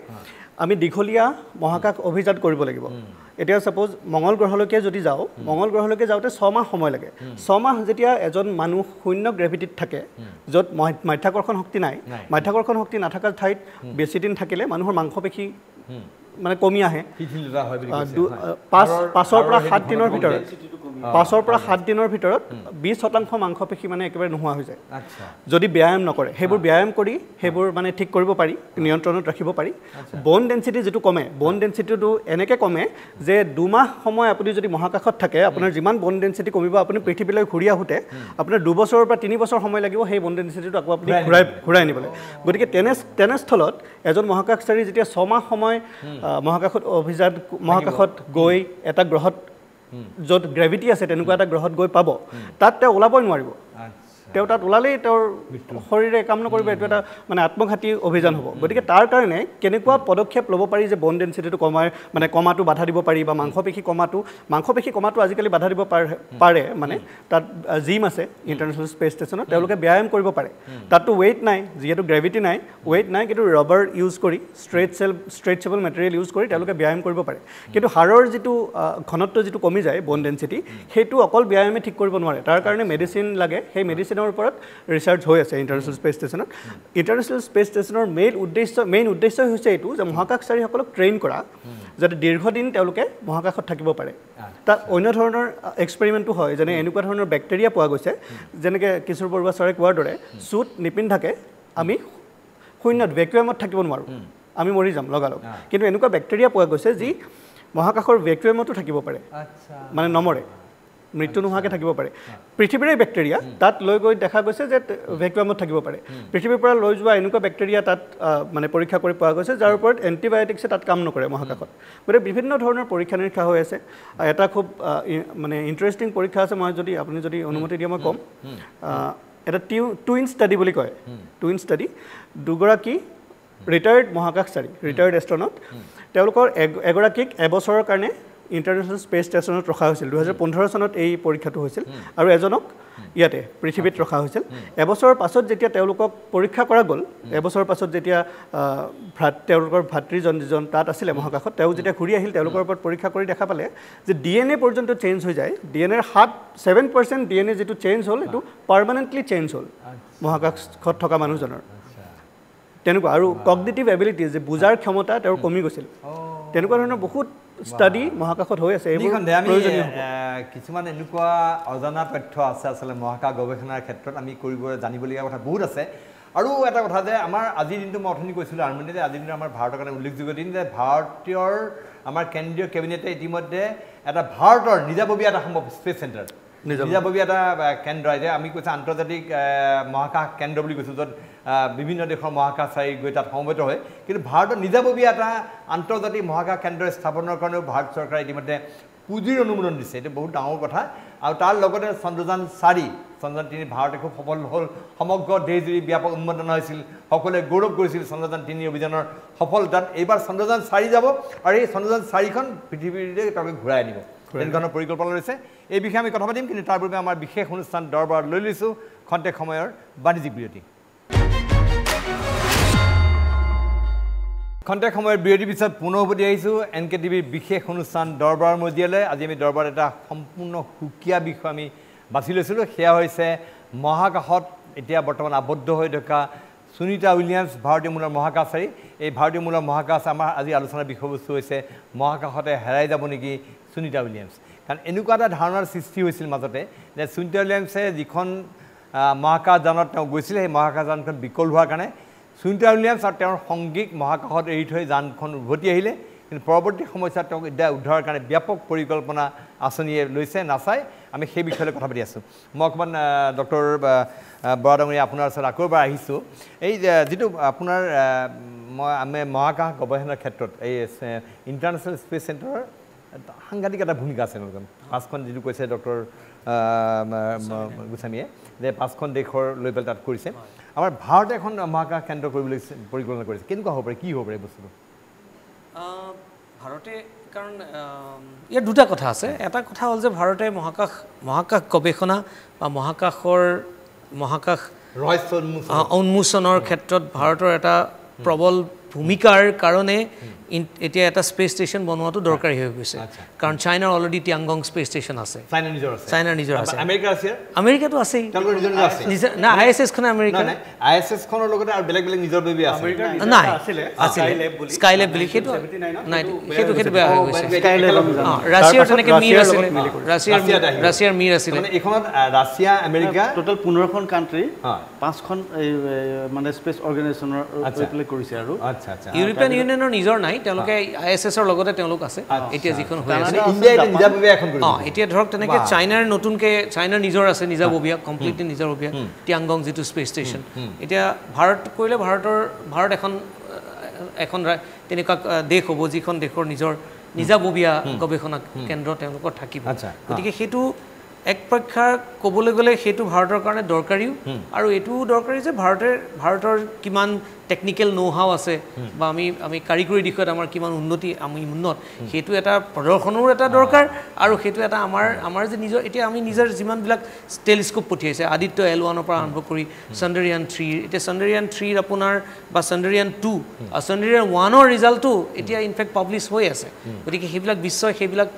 আমি দীঘলীয়া মহাকাশ অভিযান কৰিব লাগিব এতিয়া সাপোজ মঙ্গল গ্ৰহলৈকে যদি যাওঁ মঙ্গল গ্ৰহলৈকে যাওঁতে 6 মাহ সময় লাগে 6 মাহ যেতিয়া এজন মানুহ শূন্য গ্ৰেভিটিত থাকে য'ত মাধ্যাকৰ্ষণ শক্তি নাই মাধ্যাকৰ্ষণ শক্তি নাথাকা ঠাইত বেছি দিন থাকিলে মানুহৰ মাংসপেশী মানে কমি আহে 5 পৰা 7 দিনৰ ভিতৰত 5 পৰা 7 দিনৰ ভিতৰত 20% মাংসপেশী মানে একেবাৰে নোহোৱা হৈ যায় যদি ব্যায়াম নকৰে সেইবোৰ ব্যায়াম কৰি সেইবোৰ মানে ঠিক কৰিব পাৰি নিয়ন্ত্ৰণত ৰাখিব পাৰি বন ডেন্সিটি যেটো কমে বন ডেন্সিটিটো এনেকৈ কমে যে 2 মাহ সময় আপুনি যদি মহাকাশত থাকে আপোনাৰ যিমান বন ডেন্সিটি কমিব আপুনি পৃথিৱীলৈ ঘূৰি আহোঁতে আপোনাৰ 2 বছৰৰ পৰা 3 বছৰ সময় লাগিব সেই বন ডেন্সিটিটো আকৌ আপুনি ঘূৰাই আনিবলৈ গতিকে তেনেস্থলত এজন মহাকাশচাৰী যেতিয়া 6 মাহ সময় মহাকাশত অভিযান মহাকাশত গৈ এটা গ্ৰহত য'ত গ্ৰেভিটি আছে তেনেকুৱা এটা গ্ৰহত গৈ পাব তাত তেওঁ ওলাবই নোৱাৰিব তেওঁ তাত ওলালেই তেওঁৰ শৰীৰে কাম নকৰিব এইটো এটা মানে আত্মঘাতী অভিযান হ'ব গতিকে তাৰ কাৰণে কেনেকুৱা পদক্ষেপ ল'ব পাৰি যে বন ডেন্সিটিটো কমাটো বাধা দিব পাৰি বা মাংসপেশী কমাটো আজিকালি বাধা দিব পাৰে মানে তাত জিম আছে ইণ্টাৰনেশ্যনেল স্পেচ ষ্টেচনত তেওঁলোকে ব্যায়াম কৰিব পাৰে তাততো ৱেইট নাই যিহেতু গ্ৰেভিটি নাই ৱেইট নাই কিন্তু ৰবাৰ ইউজ কৰি ষ্ট্ৰেচেবল মেটেৰিয়েল ইউজ কৰি তেওঁলোকে ব্যায়াম কৰিব পাৰে কিন্তু হাড়ৰ যিটো ঘনত্ব যিটো কমি যায় বন ডেন্সিটি সেইটো অকল ব্যায়ামে ঠিক কৰিব নোৱাৰে তাৰ কাৰণে মেডিচিন লাগে সেই মেডিচিনৰ ওপৰত ৰিচাৰ্চ হৈ আছে ইণ্টাৰনেশ্যনেল স্পেচ ষ্টেচনত ইণ্টাৰনেশ্যনেল স্পেচ ষ্টেচনৰ মেইন উদ্দেশ্য হৈছে এইটো যে মহাকাশচাৰীসকলক ট্ৰেইন কৰা যাতে দীৰ্ঘদিন তেওঁলোকে মহাকাশত থাকিব পাৰে তাত অন্য ধৰণৰ এক্সপেৰিমেণ্টো হয় যেনে এনেকুৱা ধৰণৰ বেক্টেৰিয়া পোৱা গৈছে যেনেকৈ কিশোৰ বৰুৱা ছাৰে কোৱাৰ দৰে চুট নিপিন্ধাকৈ আমি শূন্যত ভেকুৱামত থাকিব নোৱাৰোঁ আমি মৰি যাম লগালগ কিন্তু এনেকুৱা বেক্টেৰিয়া পোৱা গৈছে যি মহাকাশৰ ভেকুৱামতো থাকিব পাৰে মানে নমৰে মৃত্যু নোহোৱাকৈ থাকিব পাৰে পৃথিৱীৰে বেক্টেৰিয়া তাত লৈ গৈ দেখা গৈছে যে ভেকুৱামত থাকিব পাৰে পৃথিৱীৰ পৰা লৈ যোৱা এনেকুৱা বেক্টেৰিয়া তাত মানে পৰীক্ষা কৰি পোৱা গৈছে যাৰ ওপৰত এণ্টিবায়'টিক্সে তাত কাম নকৰে মহাকাশত গতিকে বিভিন্ন ধৰণৰ পৰীক্ষা নিৰীক্ষা হৈ আছে এটা খুব মানে ইণ্টাৰেষ্টিং পৰীক্ষা আছে মই যদি আপুনি যদি অনুমতি দিয়ে মই ক'ম এটা টুইন ষ্টাডি বুলি কয় টুইন ষ্টাডি দুগৰাকী ৰিটায়াৰ্ড মহাকাশচাৰী ৰিটায়াৰ্ড এষ্ট্ৰনট তেওঁলোকৰ এগৰাকীক এবছৰৰ কাৰণে ইণ্টাৰনেশ্যনেল স্পেচ ষ্টেচনত ৰখা হৈছিল 2015 চনত এই পৰীক্ষাটো হৈছিল আৰু এজনক ইয়াতে পৃথিৱীত ৰখা হৈছিল এবছৰৰ পাছত যেতিয়া তেওঁলোকক পৰীক্ষা কৰা গ'ল এবছৰৰ পাছত যেতিয়া তেওঁলোকৰ ভাতৃজন যিজন তাত আছিলে মহাকাশত তেওঁ যেতিয়া ঘূৰি আহিল তেওঁলোকৰ ওপৰত পৰীক্ষা কৰি দেখা পালে যে DNA পৰ্যন্ত চেঞ্জ হৈ যায় DNAৰ 7% DNA যিটো চেঞ্জ হ'ল এইটো পাৰ্মানেণ্টলি চেঞ্জ হ'ল মহাকাশত থকা মানুহজনৰ তেনেকুৱা আৰু কগনিটিভ এবিলিটিজ যে বুজাৰ ক্ষমতা তেওঁৰ কমি গৈছিল তেনেকুৱা ধৰণৰ বহুত ষ্টাডি মহাকাশত হৈ আছে এইবোৰ কিছুমান এনেকুৱা অজানা তথ্য আছে আচলতে মহাকাশ গৱেষণাৰ ক্ষেত্ৰত আমি জানিবলগীয়া কথা বহুত আছে আৰু এটা কথা যে আমাৰ আজিৰ দিনটো মই অথনি কৈছিলোঁ আৰম্ভণিতে যে আজিৰ দিনটো আমাৰ ভাৰতৰ কাৰণে উল্লেখযোগ্য দিন যে ভাৰতীয়ৰ আমাৰ কেন্দ্ৰীয় কেবিনেটে ইতিমধ্যে এটা ভাৰতৰ নিজাববীয়া এটা সম্ভৱ স্পেচ চেণ্টাৰ নিজাববীয়া এটা কেন্দ্ৰ যে আমি কৈছোঁ আন্তৰ্জাতিক মহাকাশ কেন্দ্ৰ বুলি কৈছোঁ য'ত বিভিন্ন দেশৰ মহাকাশচাৰী গৈ তাত সমবেত হয় কিন্তু ভাৰতৰ নিজাববীয়া এটা আন্তৰ্জাতিক মহাকাশ কেন্দ্ৰ স্থাপনৰ কাৰণেও ভাৰত চৰকাৰে ইতিমধ্যে পুঁজিৰ অনুমোদন দিছে এইটো বহুত ডাঙৰ কথা আৰু তাৰ লগতে চন্দ্ৰযান 4 চন্দ্ৰযান 3 ভাৰতে খুব সফল হ'ল সমগ্ৰ দেশজুৰি ব্যাপক উন্মাদনা হৈছিল সকলোৱে গৌৰৱ কৰিছিল চন্দ্ৰযান 3 অভিযানৰ সফলতাত এইবাৰ চন্দ্ৰযান 4 যাব আৰু এই চন্দ্ৰযান 4খন পৃথিৱীলৈ তেওঁলোকে ঘূৰাই আনিব তেনেধৰণৰ পৰিকল্পনা লৈছে এই বিষয়ে আমি কথা পাতিম কিন্তু তাৰ পূৰ্বে আমাৰ বিশেষ অনুষ্ঠান দৰবাৰ লৈ লৈছোঁ খন্তেক সময়ৰ বাণিজ্যিক বিৰতি খন্তেক সময়ৰ বিৰতিৰ পিছত পুনৰ উভতি আহিছোঁ NKTVৰ বিশেষ অনুষ্ঠান দৰবাৰ মজিয়ালৈ আজি আমি দৰবাৰ এটা সম্পূৰ্ণ সুকীয়া বিষয় আমি বাছি লৈছিলোঁ সেয়া হৈছে মহাকাশত এতিয়া বৰ্তমান আবদ্ধ হৈ থকা সুনিতা উইলিয়ামছ ভাৰতীয় মূলৰ মহাকাশচাৰী এই ভাৰতীয় মূলৰ মহাকাশ আমাৰ আজি আলোচনাৰ বিষয়বস্তু হৈছে মহাকাশতে হেৰাই যাব নেকি সুনিতা উইলিয়ামছ কাৰণ এনেকুৱা এটা ধাৰণাৰ সৃষ্টি হৈছিল মাজতে যে সুনিতা উইলিয়ামছে যিখন মহাকাশযানত তেওঁ গৈছিলে সেই মহাকাশযানখন বিকল হোৱাৰ কাৰণে সুনিতা উইলিয়ামছ আৰু তেওঁৰ সংগীক মহাকাশত এৰি থৈ যানখন উভতি আহিলে কিন্তু পৰৱৰ্তী সময়ছোৱাত তেওঁক এতিয়া উদ্ধাৰৰ কাৰণে ব্যাপক পৰিকল্পনা আঁচনিয়ে লৈছে নাচাই আমি সেই বিষয়লৈ কথা পাতি আছোঁ মই অকণমান ডক্টৰ বৰা ডাঙৰীয়া আপোনাৰ ওচৰত আকৌ এবাৰ আহিছোঁ এই যিটো আপোনাৰ আমি মহাকাশ গৱেষণাৰ ক্ষেত্ৰত এই ইণ্টাৰনেশ্যনেল স্পেচ চেণ্টাৰৰ সাংঘাতিক এটা ভূমিকা আছে পাঁচখন যিটো কৈছে ডক্টৰ গোস্বামীয়ে যে 5খন দেশৰ লৈ পেলাই তাত কৰিছে আমাৰ ভাৰতে এখন মহাকাশ কেন্দ্ৰ কৰিবলৈ পৰিকল্পনা কৰিছে কেনেকুৱা হ'ব পাৰে কি হ'ব পাৰে এই বস্তুটো ভাৰতে কাৰণ ইয়াৰ দুটা কথা আছে এটা কথা হ'ল যে ভাৰতে মহাকাশ গৱেষণা বা মহাকাশ ৰহস্য উন্মোচনৰ ক্ষেত্ৰত ভাৰতৰ এটা প্ৰবল ভূমিকাৰ কাৰণে এতিয়া এটা স্পেচ ষ্টেচন বনোৱাটো দৰকাৰী হৈ গৈছে কাৰণ চাইনাৰ অলৰেডি টিয়াংগং স্পেচ ষ্টেচন আছে চাইনাৰ নিজৰ আছে আমেৰিকাটো আছেই না ISS খনে আমেৰিকা ISS খনৰ লগতে আৰু বেলেগ বেলেগ নিজৰ বেবি আছে নাই স্কাইলেব বুলি সেইটো নাই সেইটো বেয়া হৈ গৈছে ৰাছিয়াৰ তেনেকৈ মিৰ আছিলে ৰাছিয়াৰ মিৰ আছিলে মানে এইখনত ৰাছিয়া আমেৰিকা টোটাল 15খন কাণ্ট্ৰি 5খন মানে স্পেচ অৰ্গেনাইজেশ্যনৰ এপ্লাই কৰিছে আৰু ইউৰোপিয়ান ইউনিয়নৰ নিজৰ নাই তেওঁলোকে ISSৰ লগতে তেওঁলোক আছে এতিয়া যিখন হৈ আছে ইণ্ডিয়া এটা নিজাববীয়া এখন কৰিছে এতিয়া ধৰক তেনেকৈ চাইনাৰ নতুনকৈ চাইনাৰ নিজৰ আছে নিজাববীয়া কমপ্লিটলি নিজাববীয়া টিয়াংগং যিটো স্পেচ ষ্টেচন এতিয়া ভাৰত কৰিলে ভাৰত এখন তেনেকুৱা দেশ হ'ব যিখন দেশৰ নিজৰ নিজাববীয়া গৱেষণা কেন্দ্ৰ তেওঁলোকৰ থাকিব গতিকে সেইটো এক প্ৰক্ষাৰ ক'বলৈ গ'লে সেইটো ভাৰতৰ কাৰণে দৰকাৰীও আৰু এইটোও দৰকাৰী যে ভাৰতৰ কিমান টেকনিকেল ন' হাউ আছে বা আমি কাৰিকৰী দিশত আমাৰ কিমান উন্নত সেইটো এটা প্ৰদৰ্শনৰো এটা দৰকাৰ আৰু সেইটো এটা আমাৰ যে নিজৰ এতিয়া আমি নিজৰ যিমানবিলাক টেলিস্কোপ পঠিয়াইছে আদিত্য L1ৰ পৰা আৰম্ভ কৰি চন্দ্ৰযান 3 এতিয়া চন্দ্ৰযান 3 আপোনাৰ বা চন্দ্ৰযান 2 আৰু চন্দ্ৰযান 1ৰ ৰিজাল্টটো এতিয়া ইনফেক্ট পাব্লিছ হৈ আছে গতিকে সেইবিলাক বিশ্বই সেইবিলাক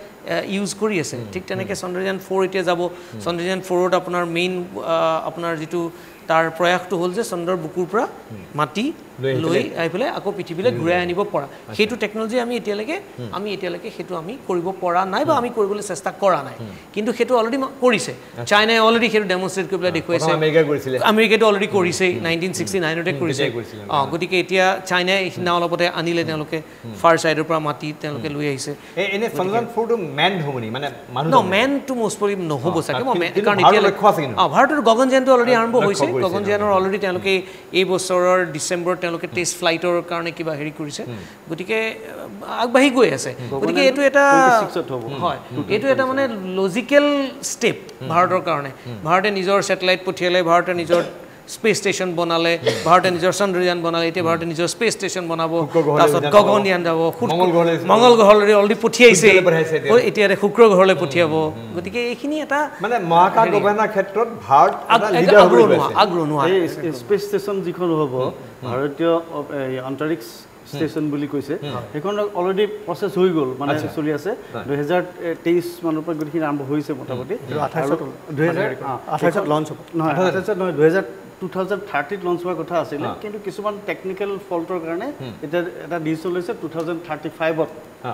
ইউজ কৰি আছে ঠিক তেনেকৈ চন্দ্ৰযান 4 এতিয়া যাব চন্দ্ৰযান 4ত আপোনাৰ মেইন আপোনাৰ যিটো তাৰ প্ৰয়াসটো হ'ল যে চন্দ্ৰৰ বুকুৰ পৰা মাটি লৈ আহি পেলাই আকৌ পৃথিৱীলৈ ঘূৰাই আনিব পৰা সেইটো টেকনলজি আমি এতিয়ালৈকে সেইটো আমি কৰিব পৰা নাই বা আমি কৰিবলৈ চেষ্টা কৰা নাই কিন্তু সেইটো অলৰেডি কৰিছে চাইনাই অলৰেডি সেইটো ডেমনষ্ট্ৰেট কৰি পেলাই দেখুৱাইছে আমেৰিকাটো অলৰেডি কৰিছে 1969তে কৰিছে গতিকে এতিয়া চাইনাই সিদিনা অলপতে আনিলে তেওঁলোকে ফাৰ চাইডৰ পৰা মাটি তেওঁলোকে লৈ আহিছে এনে চন্দ্ৰযান 4 টো মেন হ'বনি মানে মানুহ মেন টু মোষ্ট প্ৰবলি নহ'ব চাগে কাৰণ এতিয়া ভাৰতৰ গগনযানটো অলৰেডি আৰম্ভ হৈছে গগনযানৰ অলৰেডি তেওঁলোকে এই বছৰৰ ডিচেম্বৰত তেওঁলোকে টেষ্ট ফ্লাইটৰ কাৰণে কিবা হেৰি কৰিছে গতিকে আগবাঢ়ি গৈ আছে গতিকে এইটো এটা হয় এইটো এটা মানে লজিকেল ষ্টেপ ভাৰতৰ কাৰণে ভাৰতে নিজৰ স্যাটেলাইট পঠিয়ালে ভাৰতে নিজৰ স্পেস স্টেশন বনালে ভাৰতে নিজৰ চন্দ্ৰযান বনালে এতিয়া ভাৰতে নিজৰ স্পেস স্টেশন বনাব তাৰপিছত গগনযান যাব মঙ্গল গ্ৰহলৈ অলৰেডি পঠিয়াইছে এতিয়া শুক্ৰ গ্ৰহলৈ পঠিয়াব গতিকে এইখিনি এটা মানে মহাকাশ গৱেষণাৰ ক্ষেত্ৰত ভাৰত আগ্ৰহ স্পেস স্টেশন যিখন হ'ব ভাৰতীয় অন্তৰিক্ষ ষ্টেচন বুলি কৈছে এখন অলৰেডি প্ৰসেস হৈ গ'ল মানে চলি আছে 2023 মানৰ পৰা গতিকে আৰম্ভ হৈছে মোটামুটি 2028 লঞ্চ হ'ব নহয় 2030 লঞ্চ হোৱাৰ কথা আছিল কিন্তু কিছুমান টেকনিক্যাল ফল্টৰ কাৰণে এটা ডিচিছন লৈছে 2035ত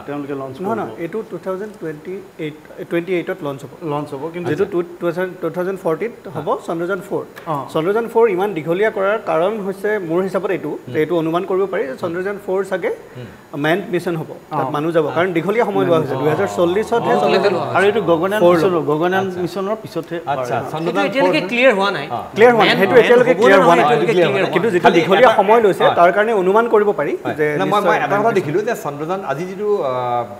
তেওঁলোকে লঞ্চ কৰিব নহয় এটো 2028ত লঞ্চ হ'ব কিন্তু যেটো 2040ত হ'ব চন্দ্ৰযান 4 চন্দ্ৰযান 4 ইমান দীঘলীয়া কৰাৰ কাৰণ হৈছে মোৰ হিচাপত এইটো অনুমান কৰিব পাৰি চন্দ্ৰযান 4 সাগে মেন মিশন হ'ব তাত মানুহ যাব কাৰণ দীঘলীয়া সময় লোৱা হৈছে 2040ত হে আৰু এইটো গগনযান মিশনৰ পিছতে আচ্ছা চন্দ্ৰযান 4 এতিয়ালৈকে ক্লিয়াৰ হোৱা নাই হেতু এতিয়ালৈকে ক্লিয়াৰ হোৱা নাই কিন্তু যেটো দীঘলীয়া সময় লৈছে তাৰ কাৰণে অনুমান কৰিব পাৰি যে মই এটা কথা দেখিলো যে চন্দ্ৰযান আজি যেটো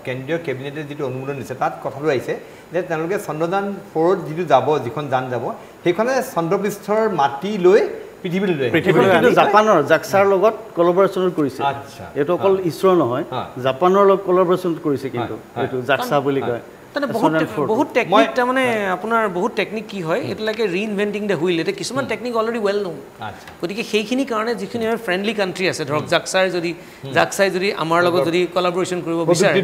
কেন্দ্ৰীয় কেবিনেটে যেটো অনুমোদন দিছে তাত কথাটো আহিছে যে তেওঁলোকে চন্দ্ৰযান 4 যেটো যাব যিখন যান যাব সেইখনে চন্দ্ৰপৃষ্ঠৰ মাটি লৈ পৃথিৱীলৈ কিন্তু জাপানৰ জাক্সাৰ লগত কোলাবৰেচন কৰিছে আচ্ছা এটো অকল ইছৰো নহয় জাপানৰ লগত কোলাবৰেচন কৰিছে কিন্তু এটো জাক্সা বুলি কয় বহুত টেকনিক তাৰ মানে আপোনাৰ বহুত টেকনিক কি হয় এটলাকে ৰিইনভেন্টিং দ্য হুইল এটা কিছুমান টেকনিক অলৰেডি ৱেল নোন গতিকে সেইখিনি কাৰণে যিখিনি ফ্ৰেন্ডলি কান্ট্ৰি আছে ধৰক জাক্সাই যদি আমাৰ লগত যদি কোলাবৰেচন কৰিব বিচাৰে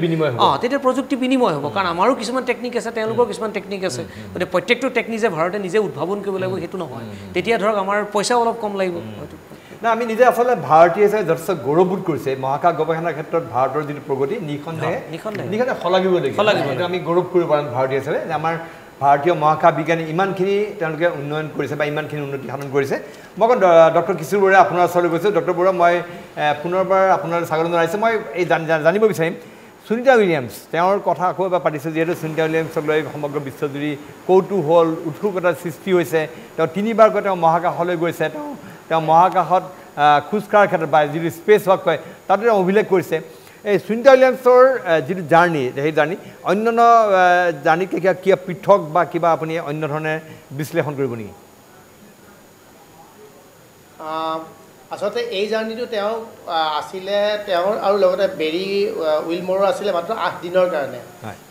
তেতিয়া প্ৰযুক্তি বিনিময় হ'ব কাৰণ আমাৰো কিছুমান টেকনিক আছে তেওঁলোকৰ কিছুমান টেকনিক আছে গতিকে প্ৰত্যেকটো টেকনিক যে ভাৰতে নিজে উদ্ভাৱন কৰিব লাগিব সেইটো নহয় তেতিয়া ধৰক আমাৰ পইচা অলপ কম লাগিব হয়তো না আমি নিজে আসলে ভাৰতীয় হিচাপে যথেষ্ট গৌৰৱবোধ কৰিছে মহাকাশ গৱেষণাৰ ক্ষেত্ৰত ভাৰতৰ যিটো প্ৰগতি নিখণ্ডে সলাগিব লাগিব আমি গৌৰৱ কৰিব পাৰিম ভাৰতীয় হিচাপে যে আমাৰ ভাৰতীয় মহাকাশ বিজ্ঞানী ইমানখিনি তেওঁলোকে উন্নয়ন কৰিছে বা ইমানখিনি উন্নতি সাধন কৰিছে মই ডক্টৰ কিশোৰ বৰুৱা আপোনাৰ ওচৰলৈ গৈছোঁ ডক্টৰ বৰুৱা মই পুনৰবাৰ আপোনালৈ স্বাগতম জনাইছোঁ মই এই জানিব বিচাৰিম সুনিতা উইলিয়ামছ তেওঁৰ কথা আকৌ এবাৰ পাতিছোঁ যিহেতু সুনিতা উইলিয়ামছক লৈ সমগ্ৰ বিশ্বজুৰি কৌতূহল উৎসুকতাৰ সৃষ্টি হৈছে তেওঁ তিনিবাৰকৈ তেওঁ মহাকাশলৈ গৈছে তেওঁ মহাকাশত খোজকাঢ়াৰ ক্ষেত্ৰত বা যিটো স্পেচ ৱাক কয় তাতে তেওঁ অভিলেখ কৰিছে এই সুনিতা উইলিয়ামছৰ যিটো জাৰ্ণি সেই জাৰ্ণি অন্যান্য জাৰ্ণিতকৈ কিবা পৃথক বা কিবা আপুনি অন্য ধৰণে বিশ্লেষণ কৰিব নেকি আচলতে এই জাৰ্ণিটো তেওঁ আছিলে তেওঁৰ আৰু লগতে বেৰি উইলমৰৰ আছিলে মাত্ৰ 8 দিনৰ কাৰণে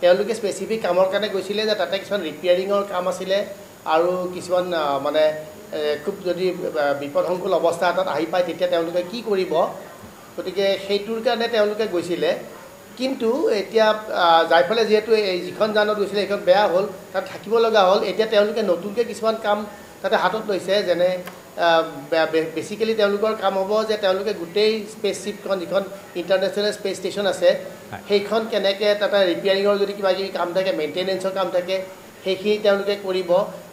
তেওঁলোকে স্পেচিফিক কামৰ কাৰণে গৈছিলে যে তাতে কিছুমান ৰিপেয়াৰিঙৰ কাম আছিলে আৰু কিছুমান মানে খুব যদি বিপদসংকুল অৱস্থা এটাত আহি পায় তেতিয়া তেওঁলোকে কি কৰিব গতিকে সেইটোৰ কাৰণে তেওঁলোকে গৈছিলে কিন্তু এতিয়া যাইফালে যেহেতু এই যিখন জানত গৈছিলে সেইখন বেয়া হ'ল তাত থাকিব লগা হ'ল এতিয়া তেওঁলোকে নতুনকৈ কিছুমান কাম তাতে হাতত লৈছে যেনে বেচিকেলি তেওঁলোকৰ কাম হ'ব যে তেওঁলোকে গোটেই স্পেচশিপখন যিখন ইণ্টাৰনেশ্যনেল স্পেচ ষ্টেচন আছে সেইখন কেনেকৈ তাতে ৰিপেয়াৰিঙৰ যদি কিবা কিবি কাম থাকে মেইনটেনেঞ্চৰ কাম থাকে সেইখিনি তেওঁলোকে কৰিব